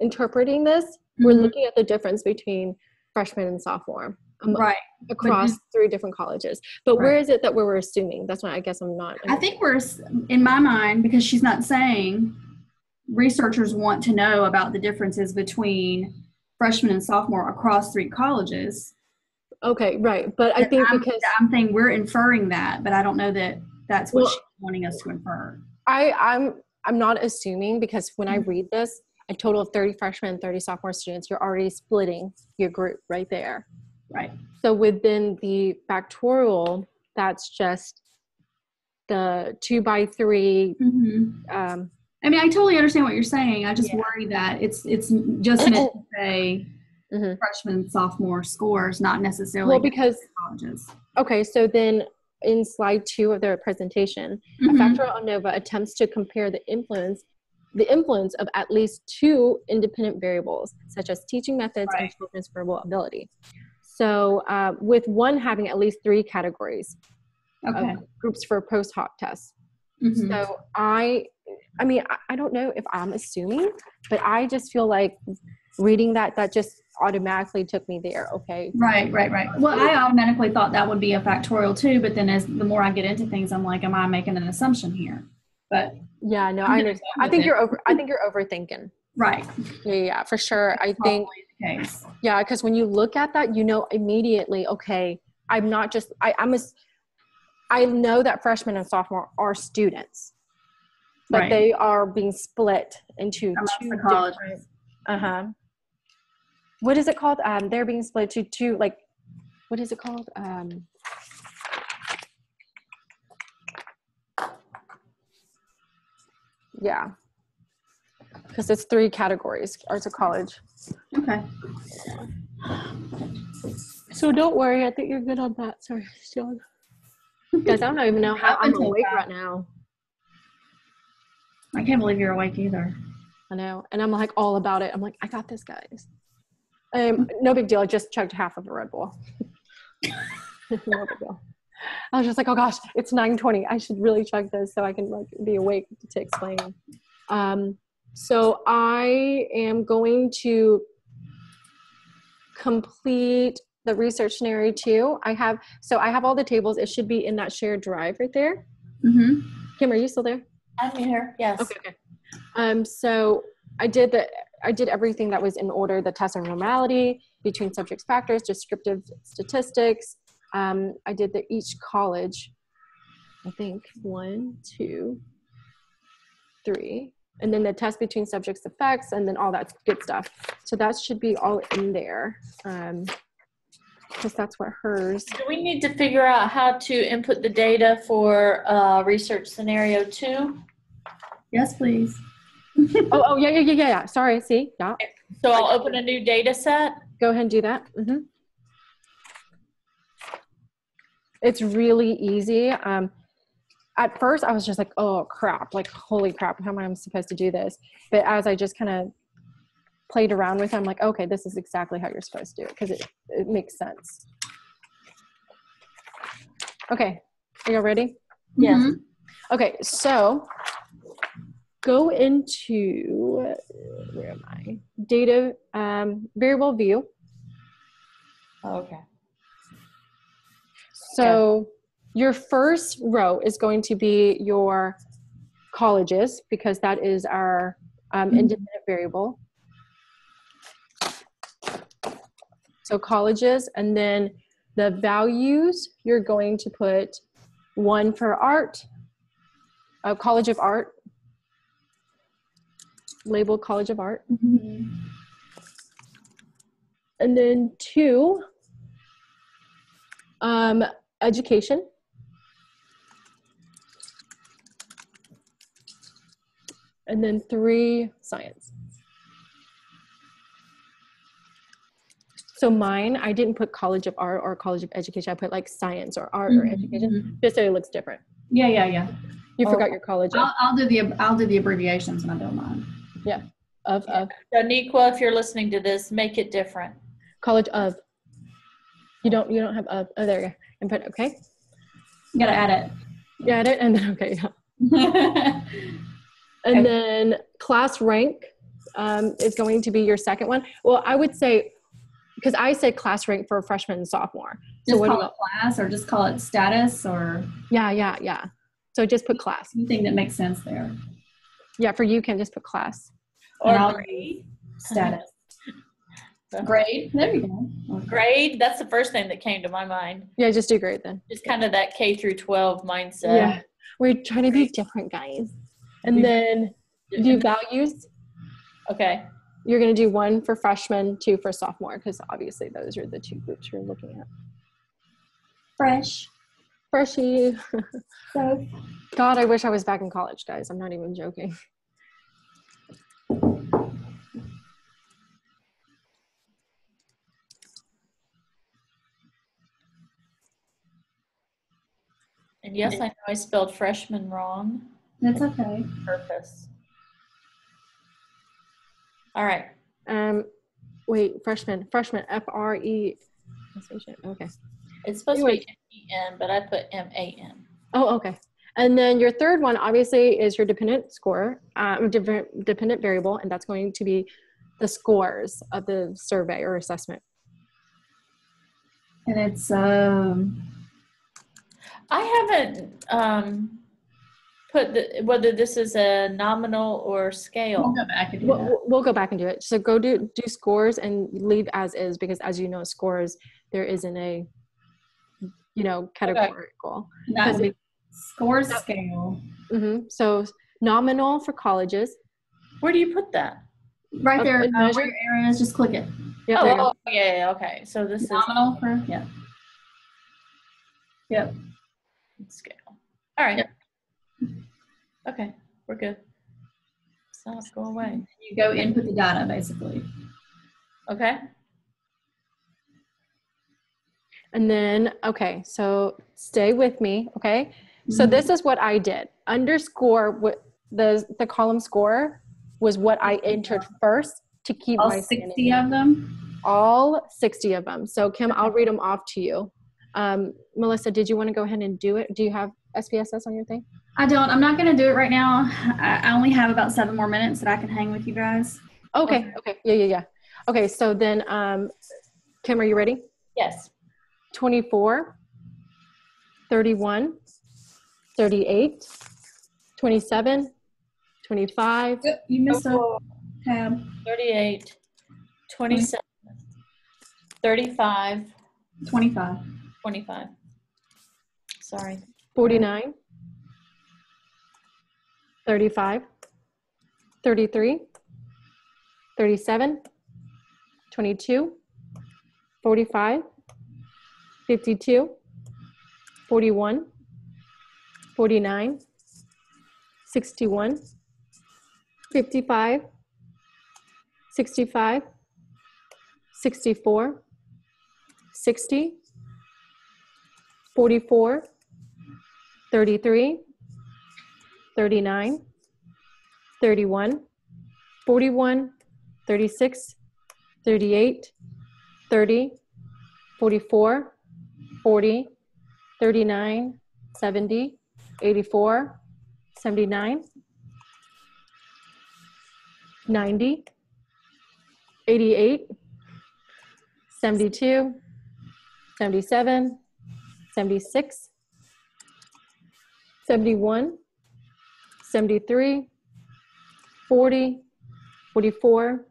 A: interpreting this, mm-hmm. we're looking at the difference between freshman and sophomore.
B: Right.
A: Across 3 different colleges. But right. Where is it that we're assuming? That's what I guess I'm not.
B: I think we're, in my mind, because she's not saying, researchers want to know about the differences between freshman and sophomore across 3 colleges.
A: Okay, right. But I think because
B: I'm saying we're inferring that, but I don't know that that's what she's wanting us to infer.
A: I'm not assuming, because when I read this, a total of 30 freshmen and 30 sophomore students, you're already splitting your group right there.
B: Right.
A: So within the factorial, that's just the 2x3.
B: I mean, I totally understand what you're saying. I just worry that it's just meant to say freshman, sophomore scores, not necessarily
A: because
B: colleges.
A: Okay, so then in slide 2 of their presentation, a factorial Anova attempts to compare the influence of at least 2 independent variables, such as teaching methods and children's verbal ability. So with one having at least 3 categories of groups for post hoc tests. So I mean, I don't know if I'm assuming, but I just feel like reading that just automatically took me there. Okay.
B: Right. Well, I automatically thought that would be a factorial too, but then as the more I get into things, I'm like, am I making an assumption here? But
A: yeah, no, I understand. I think you're overthinking.
B: Right.
A: Yeah, for sure.
B: That's
A: I think
B: the case.
A: Yeah, because when you look at that, you know immediately, okay, I'm not just I know that freshmen and sophomore are students, but they are being split into 2 different what is it called? They're being split to 2, like, what is it called? Yeah, because it's 3 categories, arts of college.
B: Okay.
A: So don't worry, I think you're good on that. Sorry, Sean. Guys, I don't even know how I'm awake right now.
B: I can't believe you're awake either.
A: I know, and I'm like all about it. I'm like, I got this, guys. No big deal. I just chugged half of a Red Bull. No big deal. I was just like, oh gosh, it's 9:20. I should really chug this so I can like be awake to explain. So I am going to complete the research scenario 2. I have all the tables. It should be in that shared drive right there. Kim, are you still there?
C: I'm here. Yes.
A: Okay. So I did everything that was in order: the test of normality, between subjects factors, descriptive statistics. I did each college, I think 1, 2, 3, and then the test between subjects effects, and then all that good stuff. So that should be all in there, because that's what hers.
C: Do we need to figure out how to input the data for research scenario 2?
B: Yes, please.
A: Yeah. Sorry, see? Yeah.
C: So I'll open a new data set.
A: Go ahead and do that. It's really easy. At first, I was just like, oh, crap. Like, holy crap, how am I supposed to do this? But as I just kind of played around with it, I'm like, okay, this is exactly how you're supposed to do it, because it makes sense. Okay. Are you ready?
C: Yes.
A: Okay, so go into, where am I? Data, variable view.
C: Okay.
A: So your first row is going to be your colleges, because that is our independent variable. So colleges, and then the values, you're going to put 1 for art, College of Art, label College of Art. And then 2, education. And then 3, science. So mine, I didn't put College of Art or College of Education. I put like science or art or education, just so it looks different.
B: Yeah.
A: You forgot your college.
B: I'll do the abbreviations when I do mine.
A: Yeah. Of.
C: So Niqua, if you're listening to this, make it different.
A: College of. You don't have of. Oh, there you go. And put okay.
B: You gotta add it.
A: You add it, and then okay. Yeah. And then class rank is going to be your second one. Well, I would say, because I said class rank for a freshman and sophomore. So
B: just call it class, or just call it status, or
A: yeah. So just put class.
B: Anything that makes sense there.
A: Yeah, for you can just put class.
C: Or grade.
B: Status. Grade. There we go.
C: Okay. Grade. That's the first thing that came to my mind.
A: Yeah, just do grade then.
C: Just kind of that K through 12 mindset.
A: Yeah, we're trying to be different, guys. And then do values.
C: Okay.
A: You're going to do 1 for freshman, 2 for sophomore, because obviously those are the 2 groups you're looking at.
B: Fresh.
A: Freshie.
B: So,
A: God, I wish I was back in college, guys. I'm not even joking.
C: And yes, I know I spelled freshman wrong.
B: that's okay.
C: On purpose. All right.
A: Wait, freshman, F-R-E. Okay.
C: It's supposed to be M-E-N, but I put M-A-N.
A: Oh, okay. And then your third one, obviously, is your dependent score, dependent variable, and that's going to be the scores of the survey or assessment.
B: And it's
C: I haven't put whether this is a nominal or scale.
B: We'll go back and do that.
A: We'll go back and do it. So go do scores and leave as is, because as you know, scores, there isn't a, categorical.
B: Okay. Scores scale.
A: Mm-hmm. So nominal for colleges.
C: Where do you put that?
B: Right there. Where your arrow is, just click it.
A: Yep,
C: oh, yeah, okay. So this
B: nominal for, yeah. Yep.
C: Scale. All right.
B: Yep.
C: Okay, we're good. So let's go away.
B: You go input the data, basically.
C: Okay.
A: And then, okay, so stay with me, okay? Mm-hmm. So this is what I did. Underscore, what the column score was what I entered first to keep
B: all
A: my
B: 60 of them?
A: All 60 of them. So Kim, I'll read them off to you. Melissa, did you want to go ahead and do it? Do you have SPSS on your thing?
B: I don't. I'm not going to do it right now. I only have about 7 more minutes that I can hang with you guys.
A: Okay. Yeah. Okay, so then, Kim, are you ready?
C: Yes.
A: 24, 31, 38, 27, 25.
B: Yep, you missed a tab.
C: 38, 27, 35. 25. Sorry.
A: 49, 35, 33, 37, 22, 45, 52, 41, 49, 61, 55, 65, 64, 60, 44, 33, 39, 31, 41, 36, 38, 30, 44, 40, 39, 70, 84, 79, 90, 88, 72, 77, 76, 71, 73, 40, 44,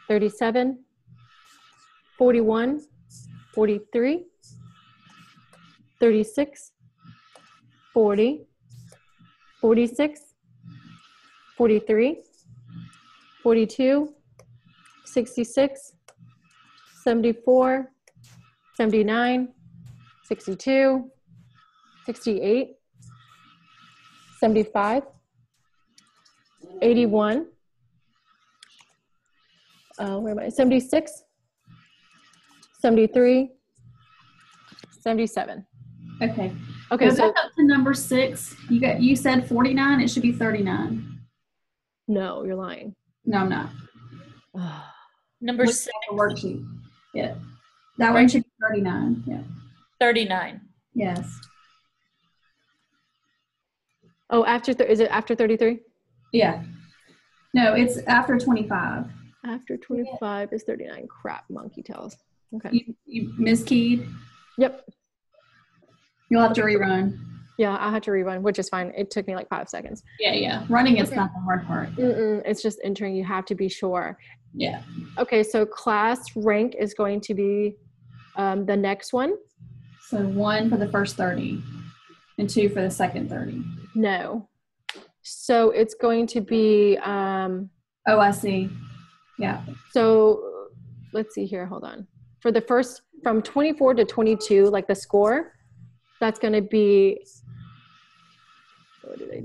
A: 37, 41, 43, 36, 40, 46, 43, 42, 66, 74, 79, 62, 68, 75, 81, where am I? 76, 73, 77.
B: Okay.
A: Okay,
B: go
A: so
B: back up to number 6. You said 49. It should be 39.
A: no, you're lying.
B: No, I'm not.
C: Number 6.
B: Worksheet. Yeah. That one should be 39. Yeah.
C: 39.
B: Yes.
A: Oh, is it after 33?
B: Yeah. No, it's after 25.
A: After 25 is 39. Crap, monkey tails. Okay.
B: You miskeyed?
A: Yep.
B: You'll have to rerun.
A: Yeah, I had to rerun, which is fine. It took me like 5 seconds.
B: Yeah. Running is not the hard part.
A: It's just entering. You have to be sure.
B: Yeah.
A: Okay, so class rank is going to be the next one.
B: So 1 for the first 30 and 2 for the second 30.
A: No. So it's going to be
B: oh, I see. Yeah.
A: So let's see here. Hold on. For the first, from 24 to 22, like the score, That's going to be, what did I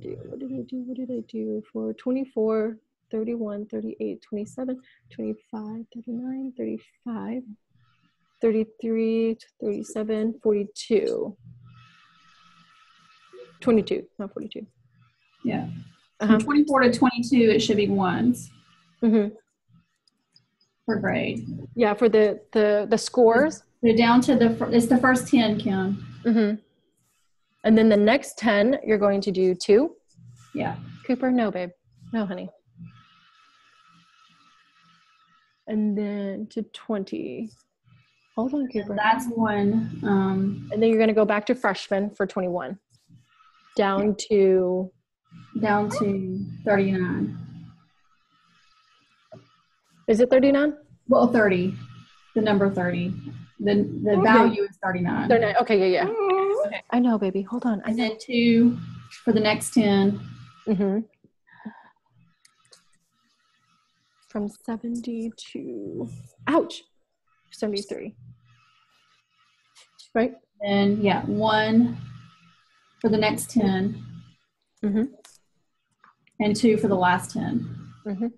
A: do for 24, 31, 38, 27, 25, 39, 35, 33, 37, 42. 22, not 42.
B: Yeah. From 24 to 22, it should be ones.
A: Mm-hmm.
B: For grade.
A: Yeah, for the scores.
B: They're down to it's the first 10, Kim.
A: Mm-hmm. And then the next 10, you're going to do 2.
B: Yeah.
A: Cooper, no, babe. No, honey. And then to 20. Hold on, Cooper.
B: And that's 1.
A: And then you're going to go back to freshman for 21. Down to
B: 39.
A: Is it 39?
B: Well, 30. The number 30. The value is 39.
A: 39. Okay, yeah. Okay. I know, baby. Hold on.
B: And then 2 for the next 10.
A: Mm-hmm. From 70 to, ouch, 73. Right?
B: And yeah, 1 for the next 10.
A: Mm-hmm.
B: And 2 for the last 10.
A: Mm-hmm.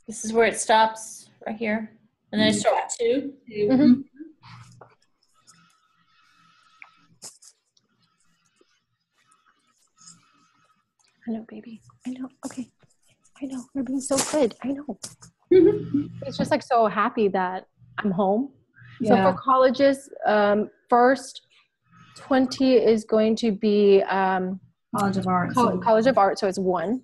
C: This is where it stops, right here. And then I start with 2.
A: Mm-hmm. I know, baby. I know. Okay. I know. You're being so good. I know. It's just like so happy that I'm home. Yeah. So for colleges, first 20 is going to be
B: College of Art.
A: College of Art, so it's 1.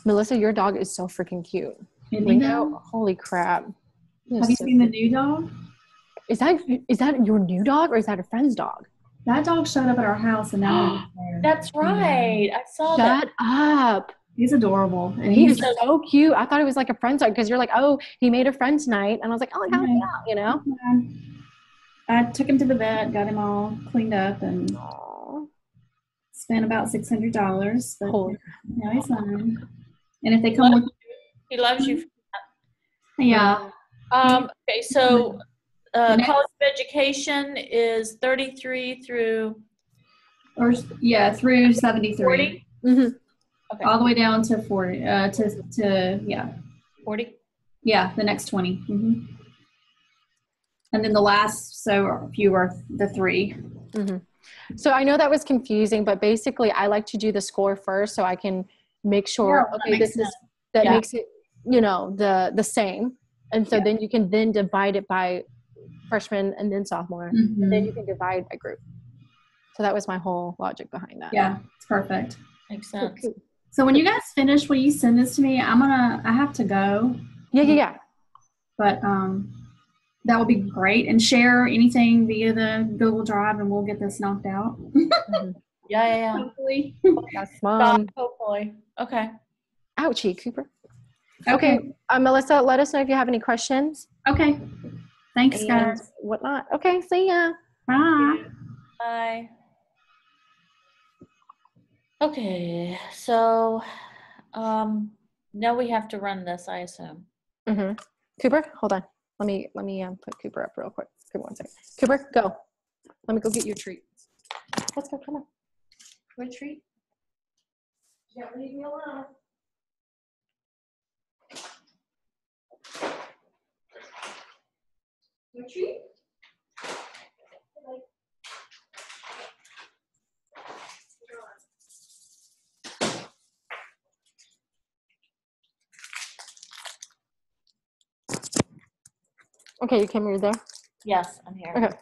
A: Melissa, your dog is so freaking cute. Ringo, holy crap.
B: Have you seen the new dog?
A: Is that your new dog or is that a friend's dog?
B: That dog showed up at our house and now he's there.
C: That's right. I saw that.
A: Shut up.
B: He's adorable. And
A: he's so cute. I thought it was like a friend's dog because you're like, oh, he made a friend tonight. And I was like, oh, like, help me out, you know?
B: I took him to the vet, got him all cleaned up, and spent about $600. But now he's fine. And if they come with
C: he loves you.
B: Yeah.
C: Okay, so College of Education is 33 through
B: through 73.
C: 40?
A: Mm-hmm.
B: Okay. All the way down to 40 to
C: 40?
B: Yeah, the next 20. Mm-hmm. And then the last few are the 3.
A: Mm-hmm. So I know that was confusing, but basically I like to do the score first so I can make sure makes it, you know, the same. And so then you can then divide it by freshman and then sophomore, and then you can divide by group. So that was my whole logic behind that.
B: Yeah, it's perfect.
C: Makes sense.
B: Okay. So when you guys finish, will you send this to me? I have to go.
A: Yeah.
B: But that would be great. And share anything via the Google Drive and we'll get this knocked out.
C: Yeah.
B: Hopefully.
A: Yes, Mom.
C: Hopefully. Okay.
A: Ouchie, Cooper. Okay. Melissa, let us know if you have any questions.
B: Okay. Thanks, guys.
A: Whatnot. Okay, see ya.
B: Bye.
C: Bye. Okay, so now we have to run this, I assume.
A: Mm-hmm. Cooper, hold on. Let me put Cooper up real quick. Give me 1 second. Cooper, go. Let me go get your treat. Let's go. Come on.
B: What treat?
A: You can't leave me alone. Your treat? Okay, you came here there?
C: Yes, I'm here.
A: Okay.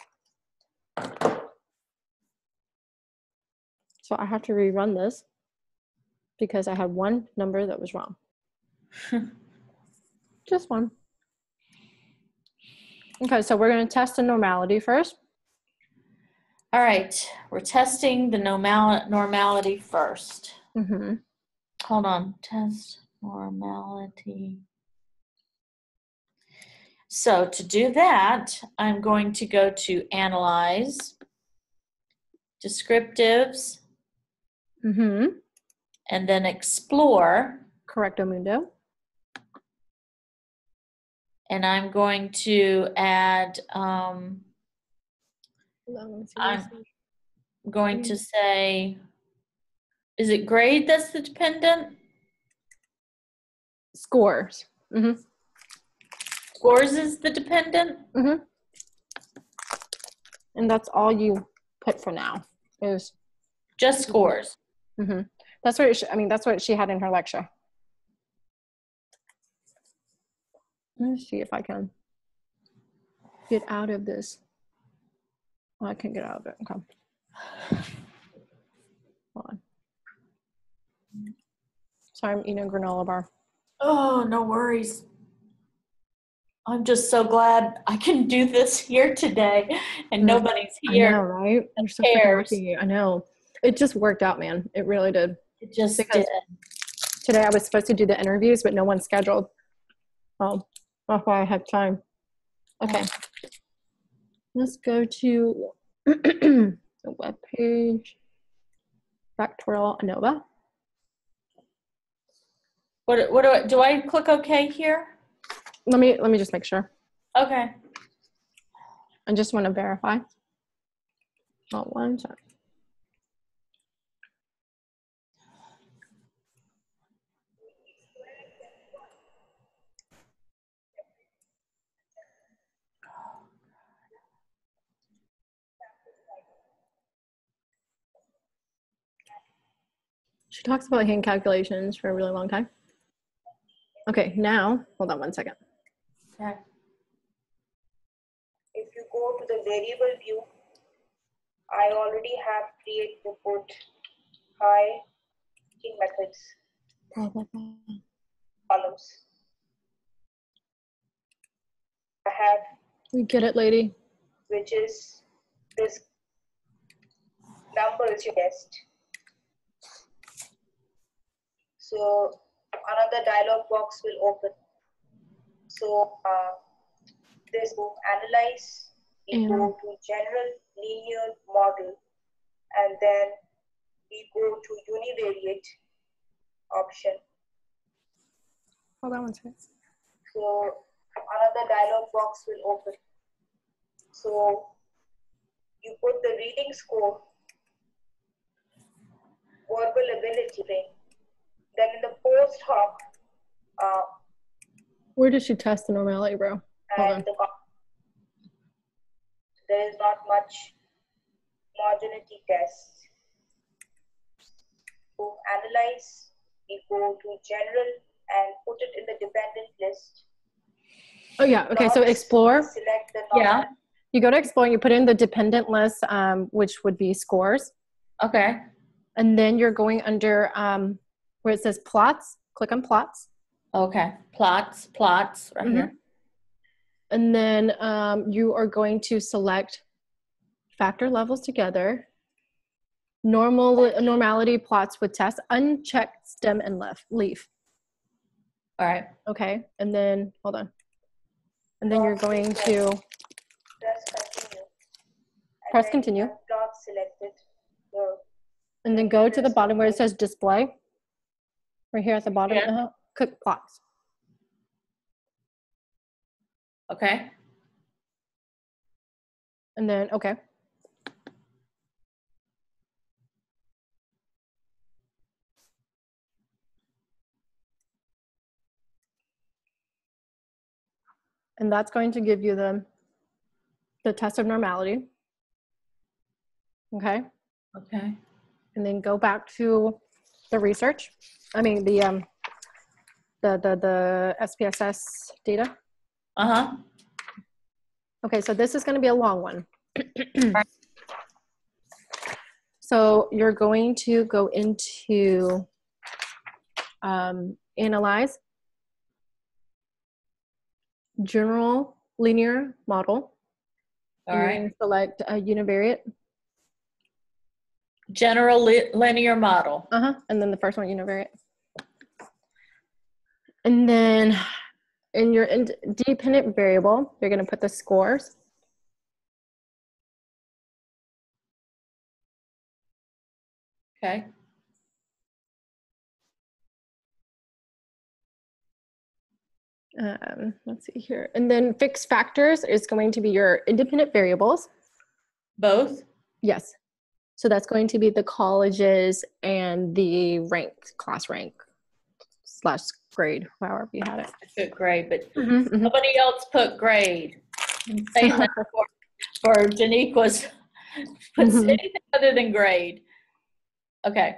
A: So I have to rerun this because I had one number that was wrong. Just one. Okay, so we're going to test the normality first.
C: All right, we're testing the normality first.
A: Mm-hmm.
C: Hold on, test normality. So to do that, I'm going to go to Analyze, Descriptives,
A: Mm-hmm.
C: and then Explore.
A: Correcto mundo.
C: And I'm going to add, I'm going to say, is it grade that's the dependent?
A: Scores. Mm-hmm.
C: Scores is the dependent?
A: Mm-hmm. And that's all you put for now is
C: just scores.
A: Mm-hmm. That's what that's what she had in her lecture. Let's see if I can get out of this. Oh, I can't get out of it. Okay. Hold on. Sorry, I'm eating a granola bar.
C: Oh, no worries. I'm just so glad I can do this here today and nobody's here.
A: I know, right? You're so freaking lucky. I know. It just worked out, man. It really did.
C: It just did.
A: Today I was supposed to do the interviews, but no one's scheduled. Oh, that's why I had time. Okay. Let's go to the web page. Factorial Anova.
C: What do I click OK here?
A: Let me just make sure.
C: Okay.
A: I just want to verify. Oh, one second. She talks about hand calculations for a really long time. Okay, now, hold on one second.
C: Okay.
D: If you go to the variable view, I already have create report high key methods columns. I have.
A: We get it, lady.
D: Which is this number is your guest. So another dialog box will open. So this will analyze, we go to general linear model, and then we go to univariate option.
A: Hold on one second.
D: So another dialog box will open. So you put the reading score, verbal ability thing. Then in the post hoc,
A: where did she test the normality, bro? Hold on.
D: There is not much homogeneity test. To analyze, we go to general and put it in the dependent list.
A: Oh yeah, okay, so explore.
D: Select the
C: yeah.
A: You go to explore and you put in the dependent list, which would be scores.
C: Okay.
A: And then you're going under where it says plots, click on plots.
C: Okay, plots, right here.
A: And then you are going to select factor levels together, normality plots with test, unchecked stem and leaf.
C: All right.
A: Okay, and then, hold on. And then you're going to press continue.
D: Plot selected.
A: And then go to the bottom where it says display. Right here at the bottom, click plots.
C: Okay.
A: And then, okay. And that's going to give you the test of normality. Okay.
C: Okay.
A: And then go back to the research. I mean the SPSS data. Okay, so this is going to be a long one. So you're going to go into analyze, general linear model.
C: All right.
A: And select a univariate.
C: General linear model.
A: And then the first one, univariate. And then in your dependent variable, you're going to put the scores.
C: Okay.
A: Let's see here. And then fixed factors is going to be your independent variables.
C: Both?
A: Yes. So that's going to be the colleges and the rank, class rank / grade, however you had it.
C: I put grade, but
A: Mm-hmm.
C: nobody else put grade. I'm saying that for Janiqua's puts anything other than grade. Okay.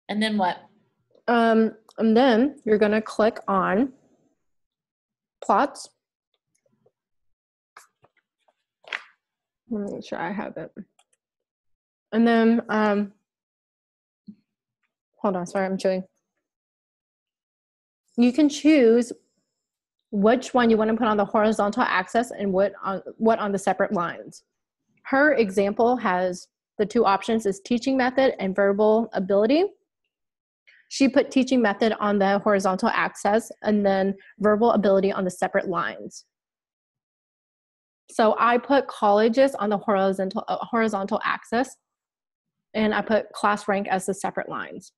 C: And then what?
A: And then you're going to click on plots. Let me make sure I have it. And then, hold on, sorry, I'm chewing. You can choose which one you want to put on the horizontal axis and what on the separate lines. Her example has the two options is teaching method and verbal ability. She put teaching method on the horizontal axis and then verbal ability on the separate lines. So I put colleges on the horizontal axis, and I put class rank as the separate lines.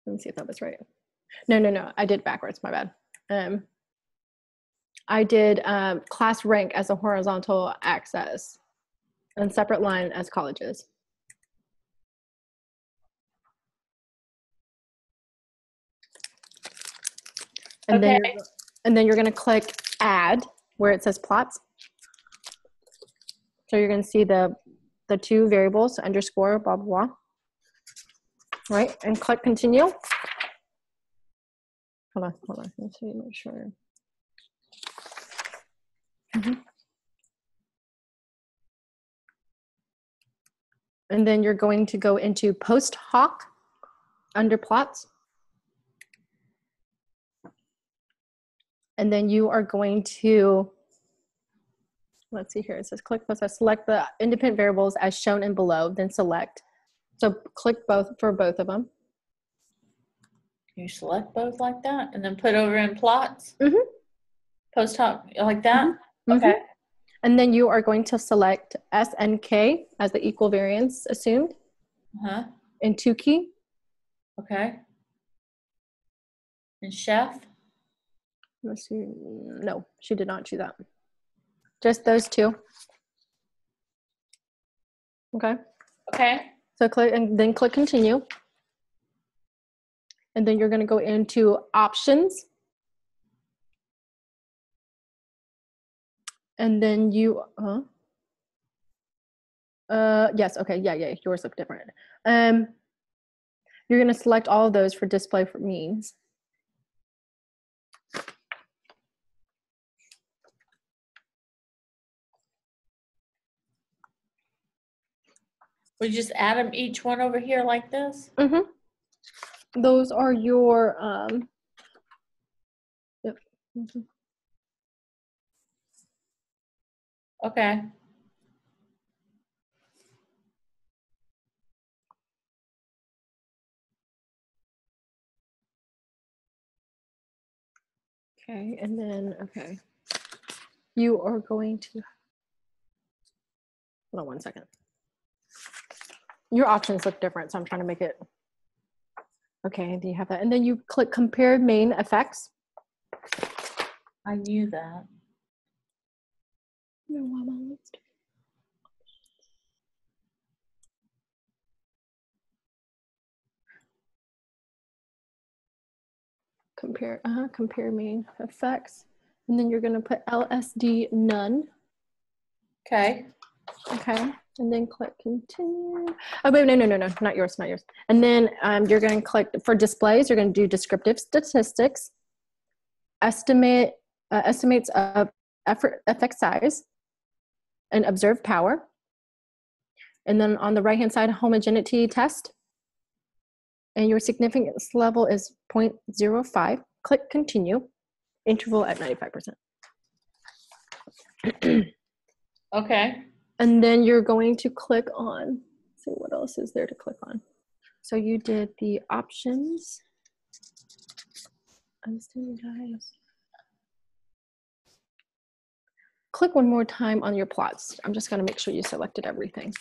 A: Let me see if that was right. No, I did backwards, my bad. I did class rank as a horizontal axis and separate line as colleges. And
C: Okay.
A: then you're going to click add where it says plots. So you're going to see the two variables, underscore, blah, blah, blah. Right? And click continue. Hold on. Let's see, make sure. And then you're going to go into post hoc under plots. And then you are going to, let's see here, it says click plus, select the independent variables as shown in below, then select. So click both for both of them.
C: You select both like that and then put over in plots?
A: Mm-hmm.
C: Post hoc like that?
A: Mm-hmm.
C: Okay.
A: And then you are going to select S and K as the equal variance assumed.
C: Uh-huh.
A: And 2 key.
C: Okay. And chef?
A: Let's see. No, she did not choose that. Just those two. Okay.
C: Okay.
A: So click and then click continue. And then you're going to go into options. And then you, yes, okay, yeah, yours look different. You're going to select all of those for display for means.
C: We just add them each one over here like this?
A: Mm-hmm. Those are your, yep. Mm-hmm.
C: Okay.
A: Okay, and then, okay. You are going to, hold on one second. Your options look different, so I'm trying to make it, okay, do you have that? And then you click compare main effects.
C: I knew that.
A: Compare main effects. And then you're gonna put LSD none.
C: Okay.
A: Okay, and then click continue. Oh, wait, no, not yours. And then you're gonna click, for displays, you're gonna do descriptive statistics, estimates of effect size, and observed power. And then on the right-hand side, homogeneity test. And your significance level is 0.05. Click continue, interval at 95%.
C: Okay.
A: And then you're going to click on, let's see what else is there to click on. So you did the options. I'm still guys. Click one more time on your plots. I'm just gonna make sure you selected everything.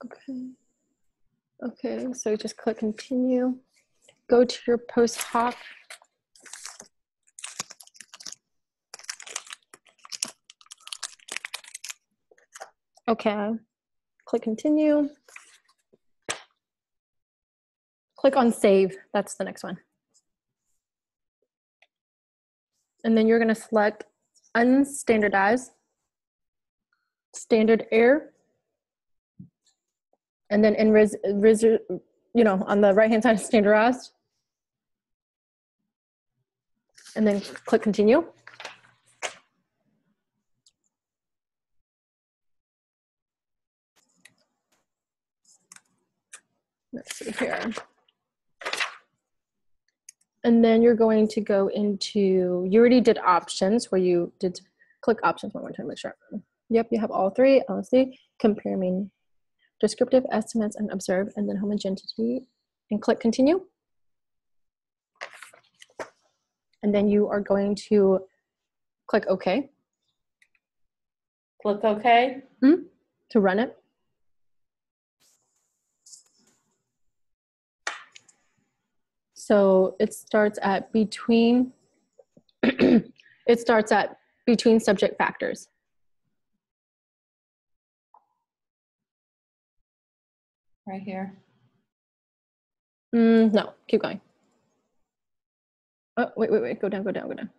A: Okay. Okay, so just click continue. Go to your post hoc. Okay, click continue. Click on save, that's the next one. And then you're gonna select unstandardized, standard error, and then in on the right hand side, standardized, and then click continue. Let's see here. And then you're going to go into, you already did options where you did click options one more time, make sure. Yep, you have all three, LSD, compare mean, descriptive, estimates, and observe, and then homogeneity, and click continue. And then you are going to click OK.
C: Click OK.
A: To run it. So it starts at between, it starts at between subject factors.
C: Right here.
A: No, keep going. Oh, wait, go down.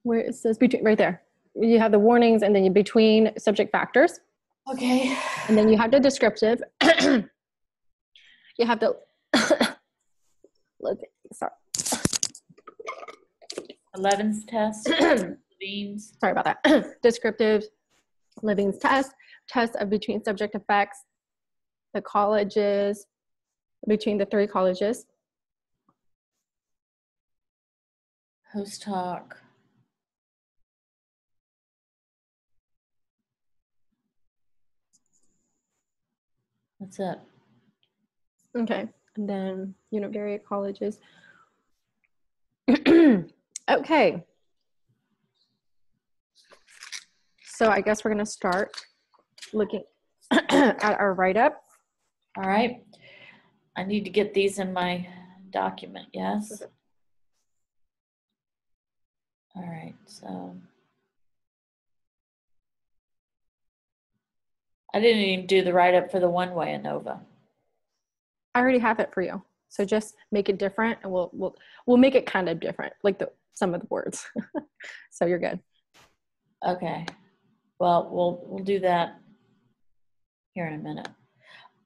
A: Where it says between, right there. You have the warnings and then you between subject factors.
C: Okay.
A: And then you have the descriptive. You have the, sorry.
C: Levin's test. Levine's.
A: Sorry about that. Descriptive, Levine's test, test of between subject effects, the colleges, between the three colleges.
C: Post hoc. That's it.
A: Okay, and then univariate colleges. Okay. So I guess we're gonna start looking at our write-up.
C: All right. I need to get these in my document, yes? All right, so. I didn't even do the write-up for the one-way Anova.
A: I already have it for you. So just make it different and we'll make it kind of different, like some of the words. So you're good.
C: Okay. Well, we'll do that here in a minute.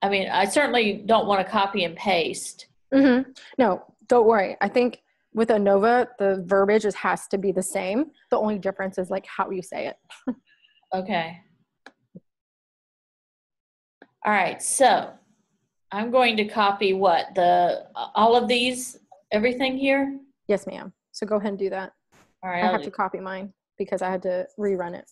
C: I mean, I certainly don't want to copy and paste.
A: No, don't worry. I think with Anova, the verbiage has to be the same. The only difference is like how you say it.
C: Okay. All right, so I'm going to copy what? All of these, everything here?
A: Yes, ma'am. So go ahead and do that.
C: All right.
A: I have to copy mine because I had to rerun it.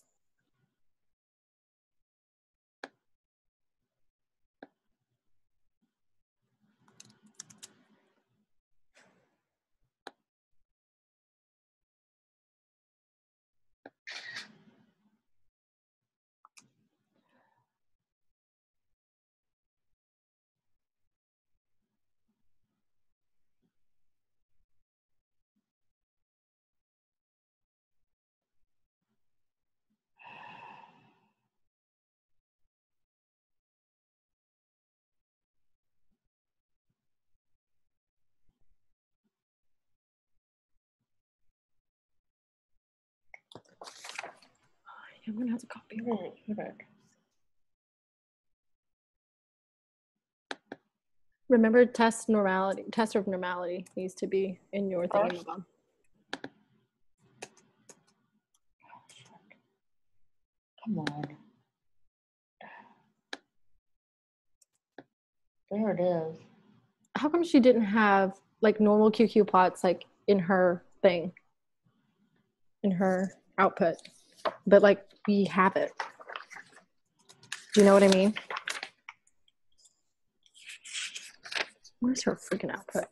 A: I'm gonna have to copy. Remember, test of normality needs to be in your thing.
C: Come on. There it is.
A: How come she didn't have like normal QQ plots like in her thing, in her output, but like we have it? Do you know what I mean? Where's her freaking output?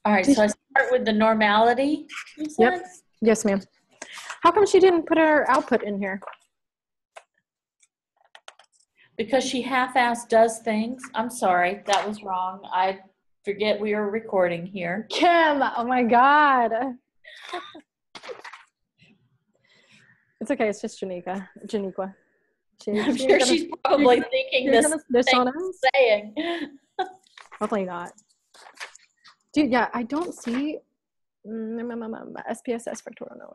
C: All right, so I start with the normality.
A: Yep. Yes, ma'am. How come she didn't put her output in here?
C: Because she half-assed does things. I'm sorry, that was wrong. I forget we are recording here.
A: Kim, oh my God. It's okay, it's just Janiqua.
C: I'm sure she's probably thinking this thing I'm saying.
A: Probably not. Dude, yeah, I don't see SPSS factorial.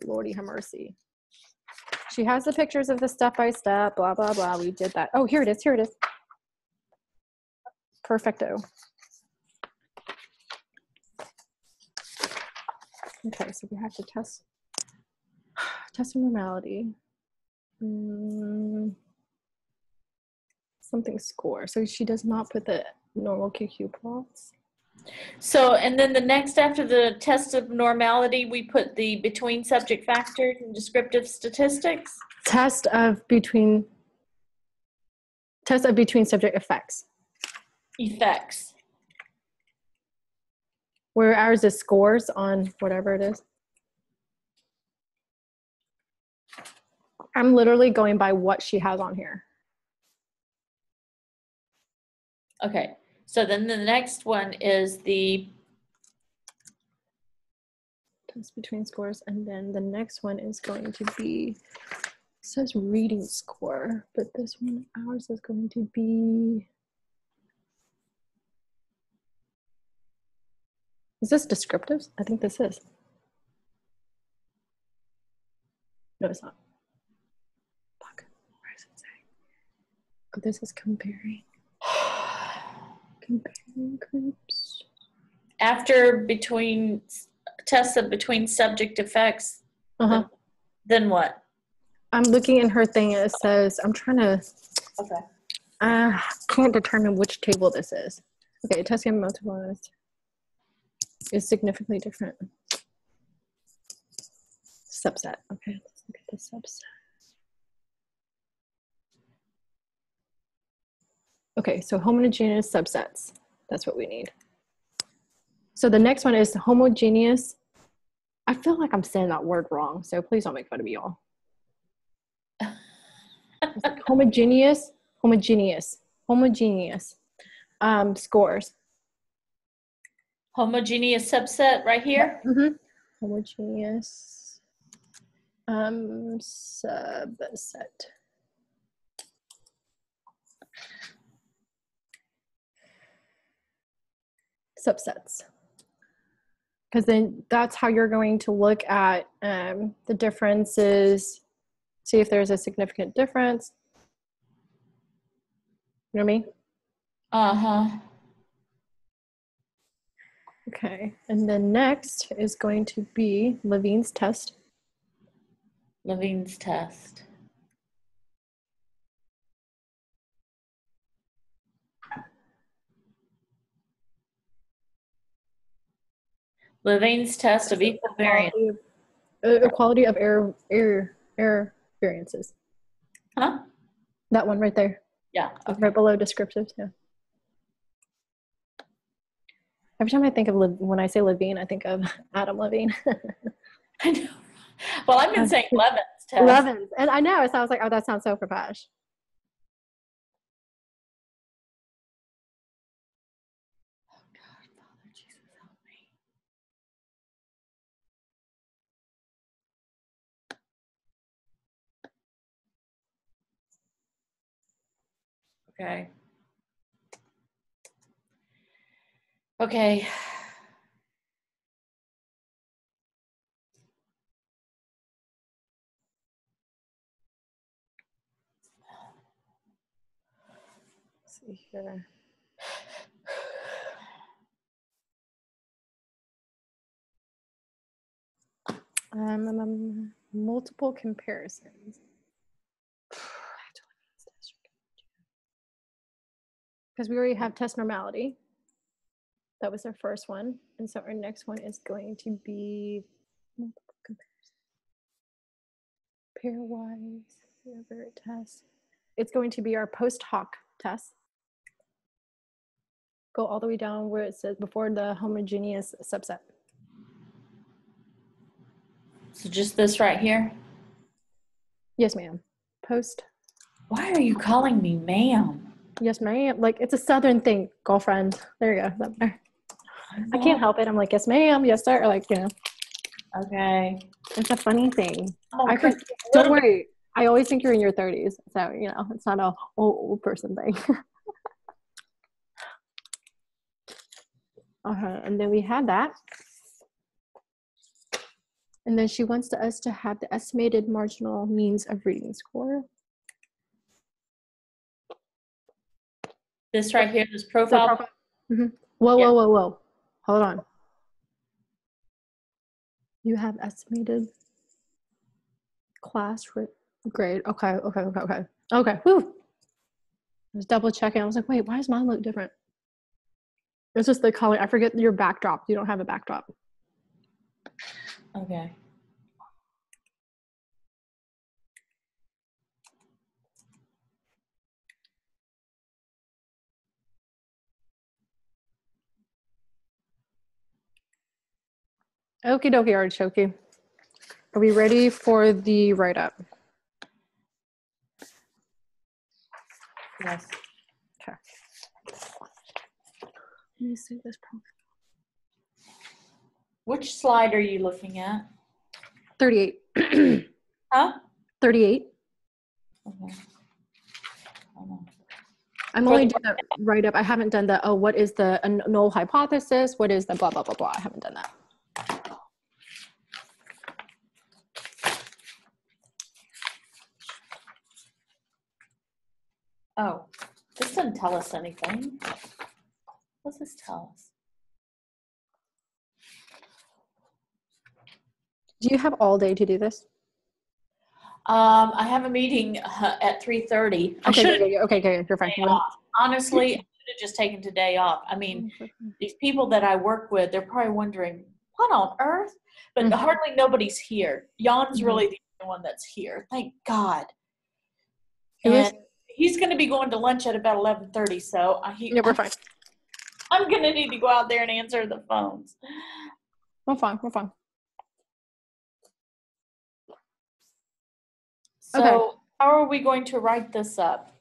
A: Lordy have mercy. She has the pictures of the step by step, blah, blah, blah. We did that. Oh, here it is. Here it is. Perfecto. Okay, so we have to test normality. Something score. So she does not put the normal QQ plots.
C: So, and then the next after the test of normality, we put the between subject factors and descriptive statistics.
A: Test of between subject effects.
C: Effects.
A: Where ours is scores on whatever it is. I'm literally going by what she has on here.
C: Okay, so then the next one is the
A: test between scores, and then the next one is going to be, it says reading score, but this one, ours is going to be, is this descriptives? I think this is. No, it's not. Fuck, where does it say? Oh, this is comparing. Comparing groups.
C: after between tests of between subject effects. Then what?
A: I'm looking in her thing. It says, I'm trying to.
C: Okay.
A: Can't determine which table this is. Okay, testing multiple is significantly different. Subset. Okay, let's look at the subset. Okay, so homogeneous subsets. That's what we need. So the next one is homogeneous. I feel like I'm saying that word wrong, so please don't make fun of me, y'all. Like homogeneous scores.
C: Homogeneous subset right here?
A: Mm-hmm. Homogeneous subset. Subsets. Because then that's how you're going to look at the differences, see if there's a significant difference. You know what I mean?
C: Uh-huh.
A: Okay, and then next is going to be Levine's test.
C: Levine's test. Levine's test of equal variance.
A: Equality of error variances.
C: Huh?
A: That one right there.
C: Yeah.
A: Okay. Right below descriptives, yeah. Every time I think of, when I say Levine, I think of Adam Levine.
C: I know. Well, I've been saying Levin's test.
A: Levin's. And I know, so I was like, oh, that sounds so profesh.
C: Oh, God, Father Jesus, help me. Okay. Okay.
A: Let's see here. Multiple comparisons. Because we already have test normality. That was our first one. And so our next one is going to be multiple comparisons. Pairwise, whatever test. It's going to be our post hoc test. Go all the way down where it says before the homogeneous subset.
C: So just this right here?
A: Yes, ma'am. Post.
C: Why are you calling me ma'am?
A: Yes, ma'am. Like, it's a Southern thing, girlfriend. There you go. Up there. I can't help it. I'm like, yes, ma'am. Yes, sir. Or like, you know.
C: Okay.
A: It's a funny thing.
C: Okay.
A: Don't worry. I always think you're in your 30s. So, you know, it's not a old person thing. And then we had that. And then she wants us to have the estimated marginal means of reading score.
C: This right here, this profile.
A: Mm-hmm. Whoa. Hold on. You have estimated class grade. Okay. Whew. I was double checking. I was like, wait, why does mine look different? It's just the color. I forget your backdrop. You don't have a backdrop.
C: Okay.
A: Okie dokie, artichoke. Are we ready for the write-up?
C: Yes.
A: Okay. Let me see this.
C: Which slide are you looking at?
A: 38.
C: Huh?
A: 38.
C: Okay.
A: I'm only doing the write-up. I haven't done the, what is the null hypothesis? What is the blah, blah, blah, blah. I haven't done that.
C: Oh, this doesn't tell us anything. What's this tell us?
A: Do you have all day to do this?
C: I have a meeting at 3:30.
A: Okay, you're fine.
C: Honestly, I should have just taken today off. I mean, these people that I work with, they're probably wondering, what on earth? But hardly nobody's here. Jan's really the only one that's here. Thank God. And he's going to be going to lunch at about 11:30, so
A: we're fine.
C: I'm going to need to go out there and answer the phones.
A: We're fine.
C: So how are we going to write this up?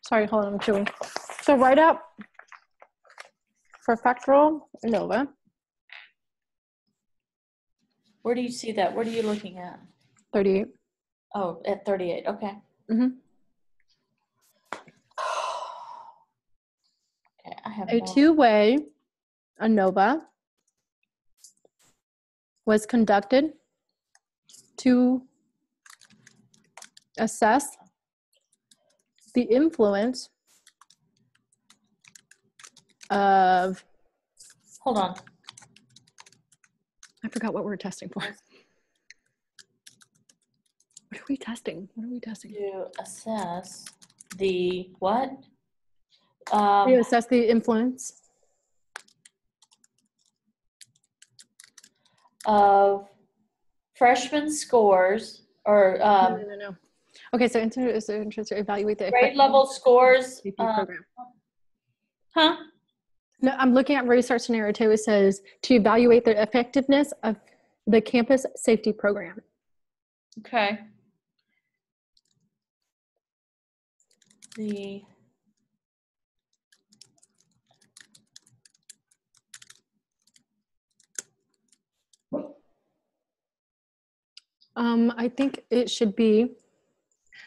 A: Sorry, hold on, I'm chewing. So write up for factorial Anova.
C: Where do you see that? What are you looking at?
A: 38.
C: Oh, at 38. Okay.
A: Mm-hmm.
C: Okay, I have
A: a two-way Anova was conducted to assess the influence of,
C: hold on.
A: I forgot what we're testing for. What are we testing?
C: To assess the what?
A: To assess the influence
C: of freshman scores or
A: no. Okay, so interest to evaluate the
C: grade level scores.
A: Program.
C: Huh?
A: No, I'm looking at research scenario 2. It says to evaluate the effectiveness of the campus safety program.
C: Okay.
A: I think it should be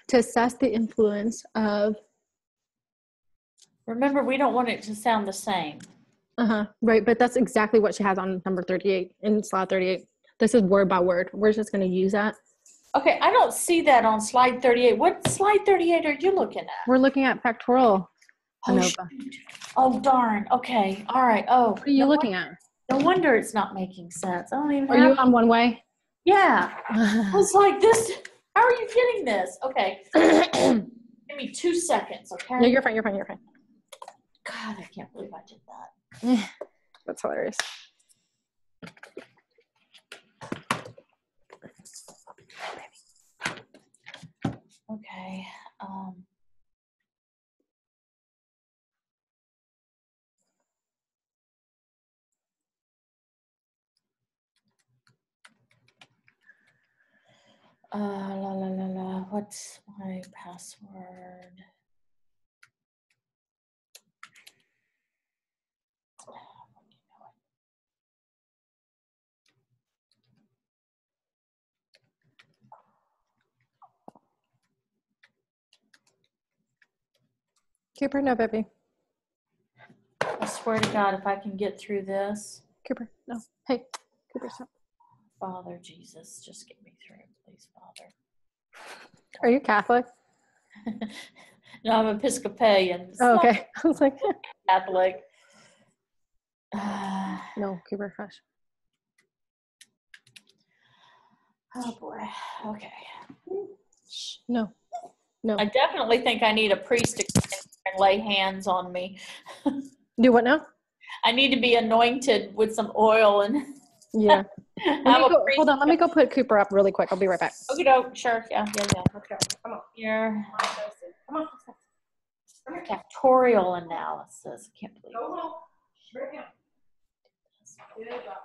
A: to assess the influence of.
C: Remember, we don't want it to sound the same.
A: Right, but that's exactly what she has on number 38 in slide 38. This is word by word. We're just going to use that.
C: Okay, I don't see that on slide 38. What slide 38 are you looking at?
A: We're looking at factorial Anova.
C: Oh, darn. Okay. All right. Oh.
A: What are you looking at?
C: No wonder it's not making sense. I don't even
A: Are you on one way?
C: Yeah. I was like, this, how are you getting this? Okay. Give me 2 seconds, okay?
A: No, you're fine.
C: God, I can't believe I did that.
A: That's hilarious.
C: Okay. What's my password?
A: Cooper, no, baby.
C: I swear to God, if I can get through this.
A: Cooper, no. Hey, Cooper, stop.
C: Father Jesus, just get me through, please, Father.
A: Are you Catholic?
C: No, I'm Episcopalian.
A: Oh, okay. I was like,
C: Catholic.
A: no, Cooper, hush.
C: Oh boy. Okay.
A: Shh, no. No.
C: I definitely think I need a priest to come in and lay hands on me.
A: Do what now?
C: I need to be anointed with some oil and
A: Yeah. Hold on. Let me
C: go.
A: go put Cooper up really quick. I'll be right back.
C: Okay, no, sure. Yeah.
A: Let's go. Come on.
C: Your
A: Come on.
C: factorial analysis. I can't believe it.
A: Go. Bring it. Good job.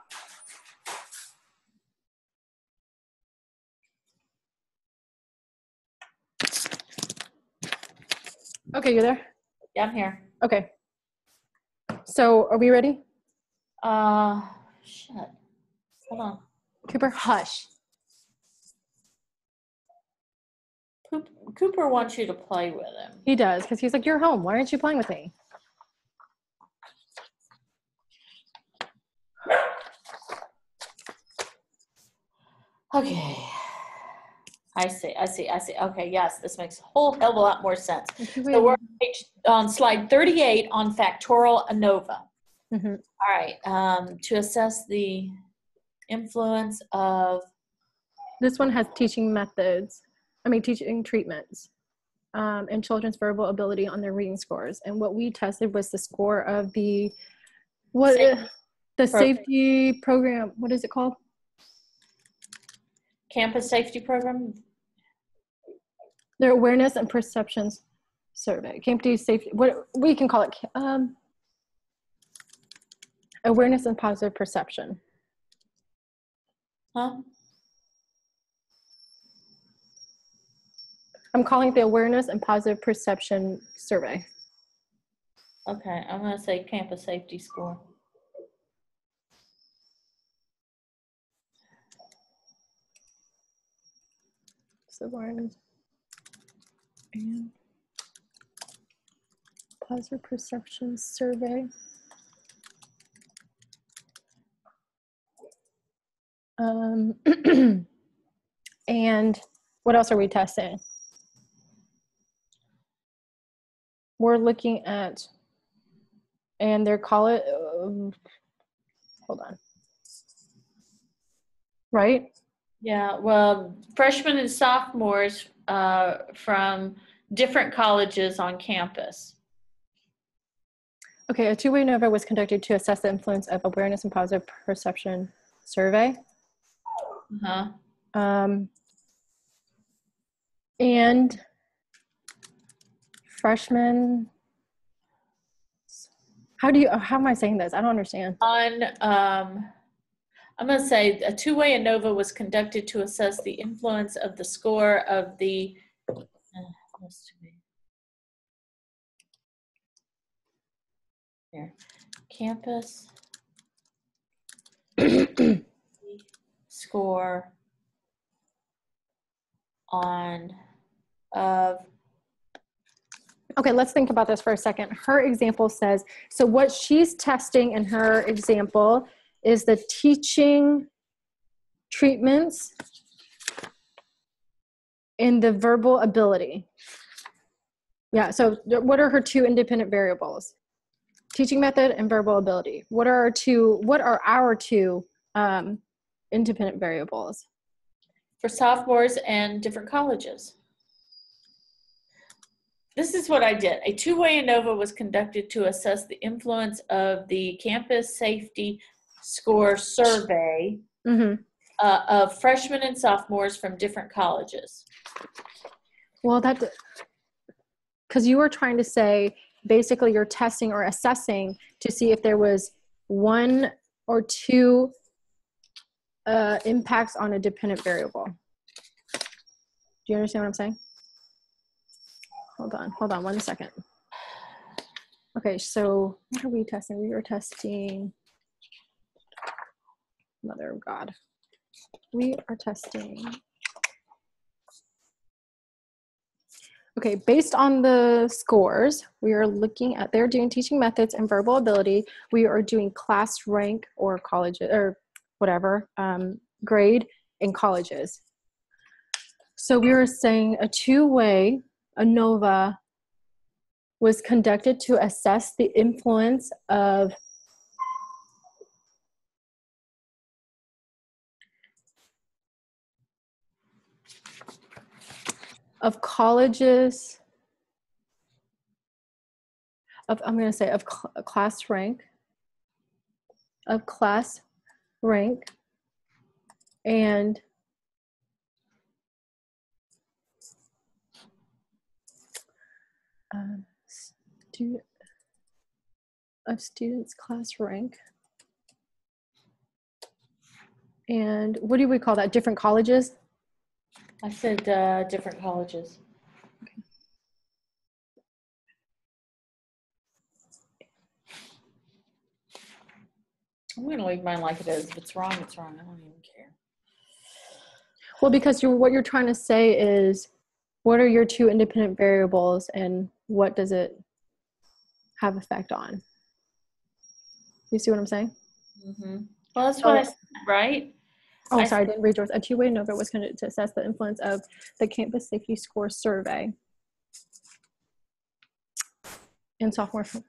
A: Okay, you there?
C: Yeah, I'm here.
A: Okay. So, are we ready?
C: Shit. Hold on.
A: Cooper, hush.
C: Cooper wants you to play with him.
A: He does, because he's like, you're home. Why aren't you playing with me?
C: Okay. I see. Okay, yes, this makes a whole hell of a lot more sense. So we're on slide 38 on factorial Anova.
A: Mm-hmm.
C: All right, to assess the influence of...
A: This one has teaching treatments and children's verbal ability on their reading scores. And what we tested was the score of the safety program. What is it called?
C: Campus safety program?
A: Their awareness and perceptions survey. Campus safety, what we can call it, awareness and positive perception.
C: Huh?
A: I'm calling it the awareness and positive perception survey.
C: Okay, I'm going to say campus safety score.
A: So awareness and positive perception survey. And what else are we testing? We're looking at, and they're call it, hold on. Right?
C: Yeah, well, freshmen and sophomores from different colleges on campus.
A: Okay, a two-way Anova was conducted to assess the influence of awareness and positive perception survey.
C: Uh-huh.
A: And freshmen, how am I saying this? I don't understand.
C: I'm going to say a two-way Anova was conducted to assess the influence of the score of the campus score on of.
A: Okay, let's think about this for a second. Her example says, so what she's testing in her example is the teaching treatments in the verbal ability. Yeah, so what are her two independent variables? Teaching method and verbal ability. What are our two independent variables?
C: For sophomores and different colleges. This is what I did. A two-way Anova was conducted to assess the influence of the campus safety score survey of freshmen and sophomores from different colleges.
A: Well, because you were trying to say, basically you're testing or assessing to see if there was one or two impacts on a dependent variable. Do you understand what I'm saying? Hold on 1 second. Okay, so what are we testing? We are testing, Mother of God. We are testing. Okay, based on the scores, we are looking at, they're doing teaching methods and verbal ability. We are doing class rank or colleges or whatever, grade in colleges. So we were saying a two-way Anova was conducted to assess the influence of colleges, I'm going to say of class rank, and students' class rank. And what do we call that? Different colleges?
C: I said different colleges.
A: Okay.
C: I'm going to leave mine like it is. If it's wrong, it's wrong. I don't even care.
A: Well, because what you're trying to say is, what are your two independent variables and what does it have effect on? You see what I'm saying?
C: Mm-hmm. Well, that's what I said, right?
A: Oh, sorry, I didn't read yours. A two-way Anova was conducted to assess the influence of the campus safety score survey in sophomore, freshmen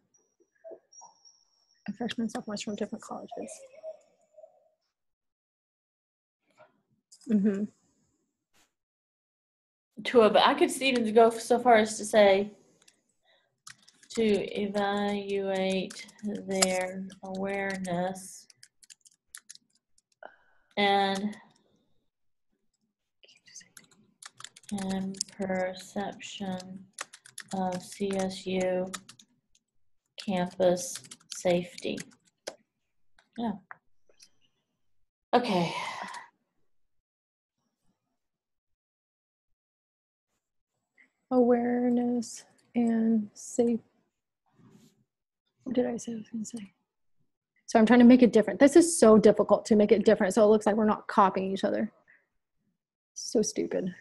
A: and sophomores from different colleges. Mm-hmm.
C: I could even go so far as to say to evaluate their awareness and perception of CSU campus safety. Yeah. Okay.
A: Awareness and safe. What did I say I was going to say? So I'm trying to make it different. This is so difficult to make it different, so it looks like we're not copying each other. So stupid.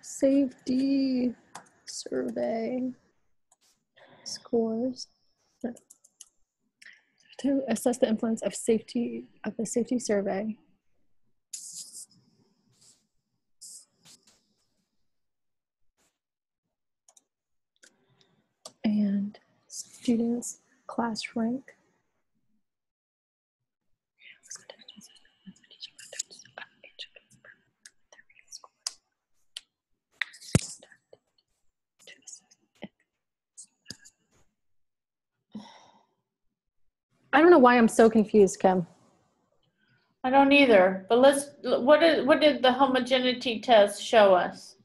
A: Safety survey scores to assess the influence of the safety survey and students' class rank. I don't know why I'm so confused, Kim.
C: I don't either, but what did the homogeneity test show us?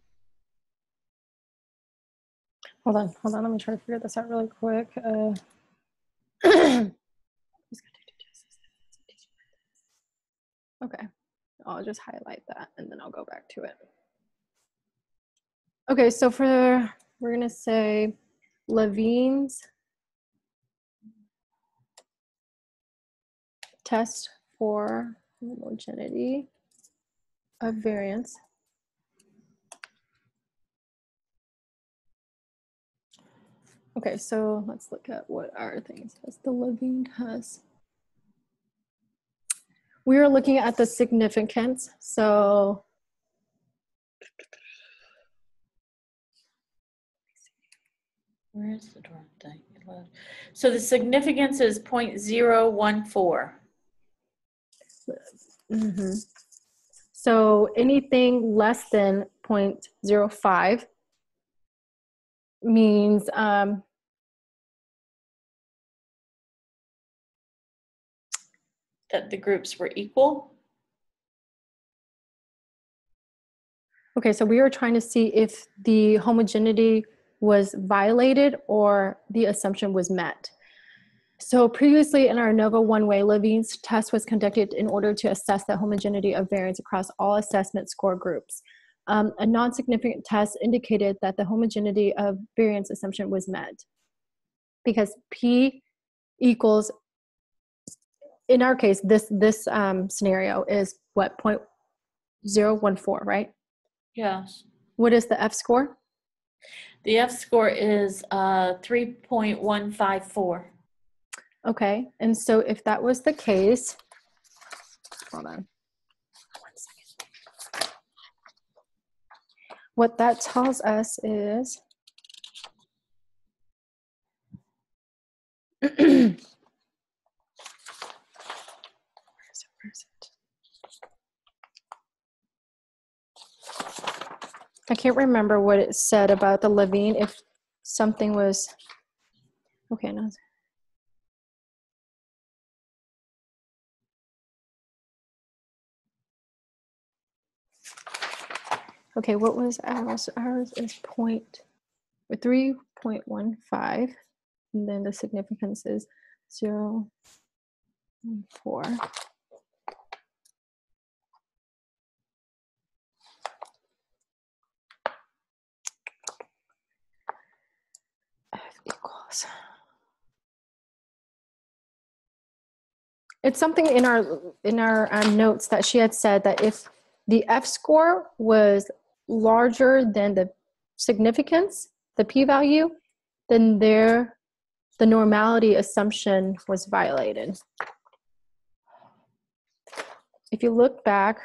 A: Hold on, let me try to figure this out really quick. Okay, I'll just highlight that and then I'll go back to it. Okay, so we're gonna say Levine's test for homogeneity of variance. Okay, so let's look at what our things is. The Levine test. We are looking at the significance. So
C: where is the darn thing? So the significance is 0.014.
A: Mm-hmm. So anything less than 0.05 means
C: that the groups were equal.
A: Okay, so we were trying to see if the homogeneity was violated or the assumption was met. So previously in our Anova one-way, Levine's test was conducted in order to assess the homogeneity of variance across all assessment score groups. A non-significant test indicated that the homogeneity of variance assumption was met because P equals, in our case, this scenario is what, 0.014, right?
C: Yes.
A: What is the F score?
C: The F score is 3.154.
A: Okay, and so if that was the case, hold on 1 second. What that tells us is where is it? I can't remember what it said about the Levine, if something was, okay, no. Okay, what was ours? Ours is 3.15, and then the significance is 0.4. F equals. It's something in our notes that she had said that if the F score was larger than the significance, the p-value, then the normality assumption was violated. If you look back,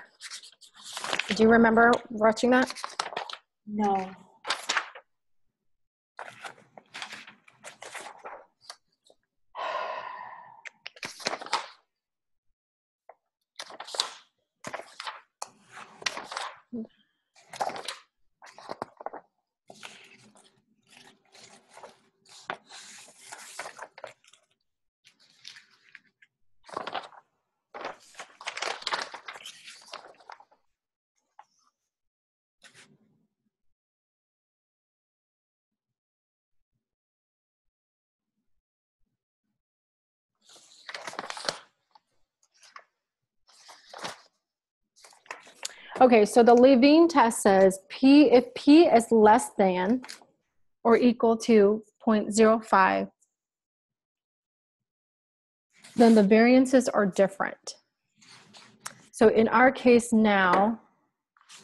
A: do you remember watching that?
C: No.
A: Okay, so the Levine test says if P is less than or equal to 0.05, then the variances are different. So in our case now,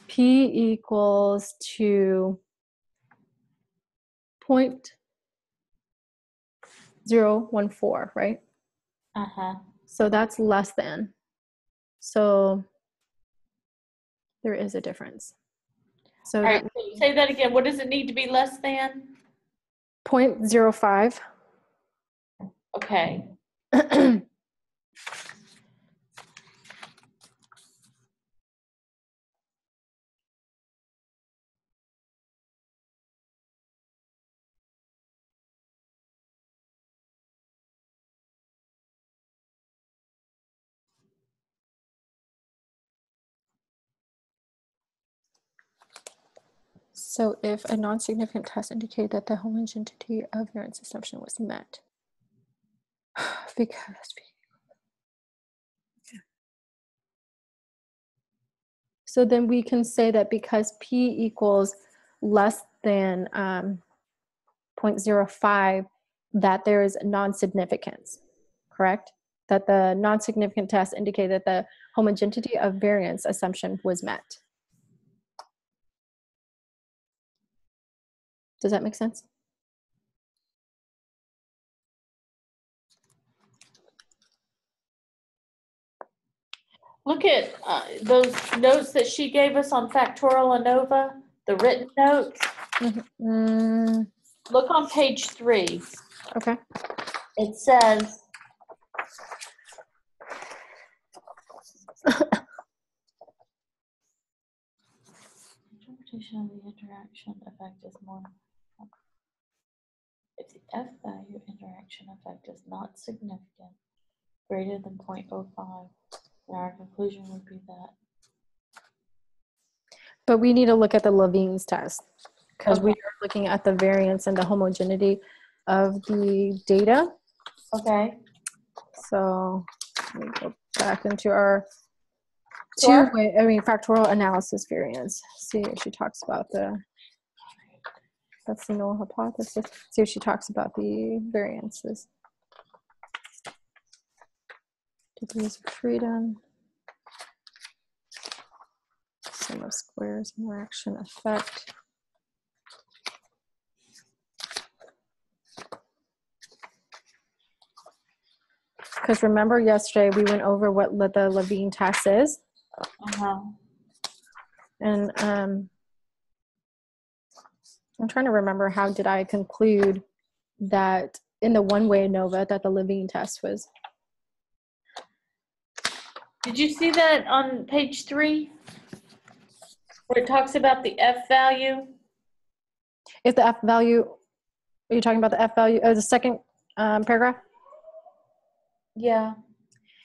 A: P equals to 0.014, right?
C: Uh-huh.
A: So that's less than. So there is a difference. So
C: all right, say that again. What does it need to be less than?
A: 0.05.
C: Okay.
A: So if a non-significant test indicated that the homogeneity of variance assumption was met, because so then we can say that because P equals less than 0.05, that there is non-significance, correct? That the non-significant test indicated that the homogeneity of variance assumption was met. Does that make sense?
C: Look at those notes that she gave us on Factorial Anova, the written notes.
A: Mm-hmm.
C: Look on page 3.
A: Okay.
C: It says, interpretation of the interaction effect is more. If the F value interaction effect is not significant, greater than 0.05. And our conclusion would be that.
A: But we need to look at the Levine's test because
C: Okay.
A: we are looking at the variance and the homogeneity of the data.
C: Okay.
A: So let me go back into our
C: Sure.
A: factorial analysis variance. See if she talks about that's the null hypothesis. See if she talks about the variances. Degrees of freedom. Sum of squares, interaction effect. Because remember yesterday we went over what the Levine test is. And I'm trying to remember how did I conclude that in the one-way ANOVA that the Levine test was.
C: Did you see that on page 3? Where it talks about the F value?
A: If the F value, are you talking about the F value, the second paragraph?
C: Yeah.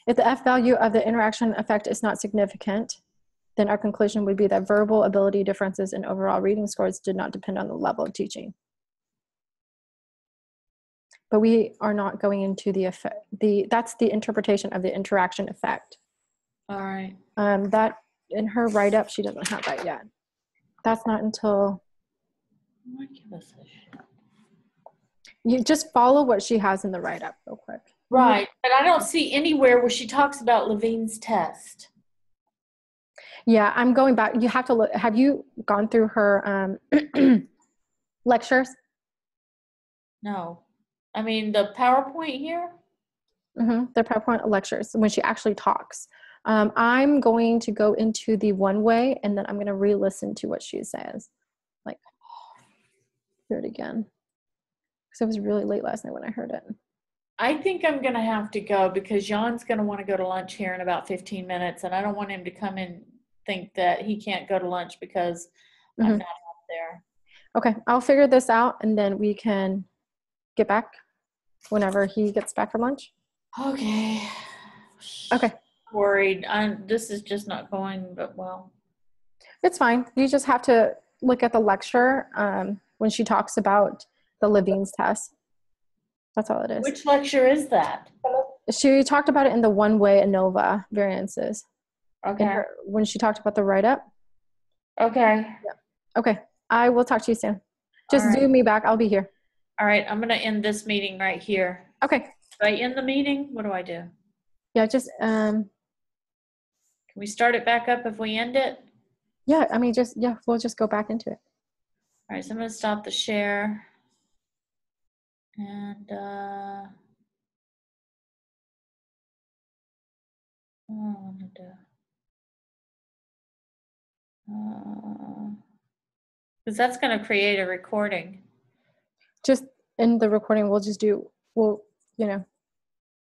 A: If the F value of the interaction effect is not significant, then our conclusion would be that verbal ability differences in overall reading scores did not depend on the level of teaching. But we are not going into the effect. That's the interpretation of the interaction effect.
C: All right.
A: That in her write-up, she doesn't have that yet. That's not until
C: Give us a shit.
A: you just follow what she has in the write-up real quick.
C: Right, but I don't see anywhere where she talks about Levine's test.
A: Yeah, I'm going back. You have to look. Have you gone through her lectures?
C: No. I mean, the PowerPoint here?
A: They're PowerPoint lectures when she actually talks. I'm going to go into the one way and then I'm going to re-listen to what she says. Like, hear it again. Because it was really late last night when I heard it.
C: I think I'm going to have to go because Jan's going to want to go to lunch here in about 15 minutes. And I don't want him to come and think that he can't go to lunch because I'm not up there.
A: Okay, I'll figure this out and then we can get back whenever he gets back from lunch.
C: Okay.
A: Okay.
C: Worried. This is just not going but well.
A: It's fine. You just have to look at the lecture when she talks about the Levine's test. That's all it is.
C: Which lecture is that?
A: She talked about it in the one-way ANOVA variances.
C: Okay.
A: When she talked about the write-up.
C: Okay.
A: Yeah. Okay. I will talk to you soon. Just
C: right.
A: Zoom me back. I'll be here.
C: All right. I'm going to end this meeting right here.
A: Okay.
C: Do I end the meeting? What do I do?
A: Yeah, just
C: Can we start it back up if we end it?
A: yeah, I mean we'll just go back into it.
C: All right, so I'm going to stop the share. And because that's going to create a recording.
A: Just in the recording we'll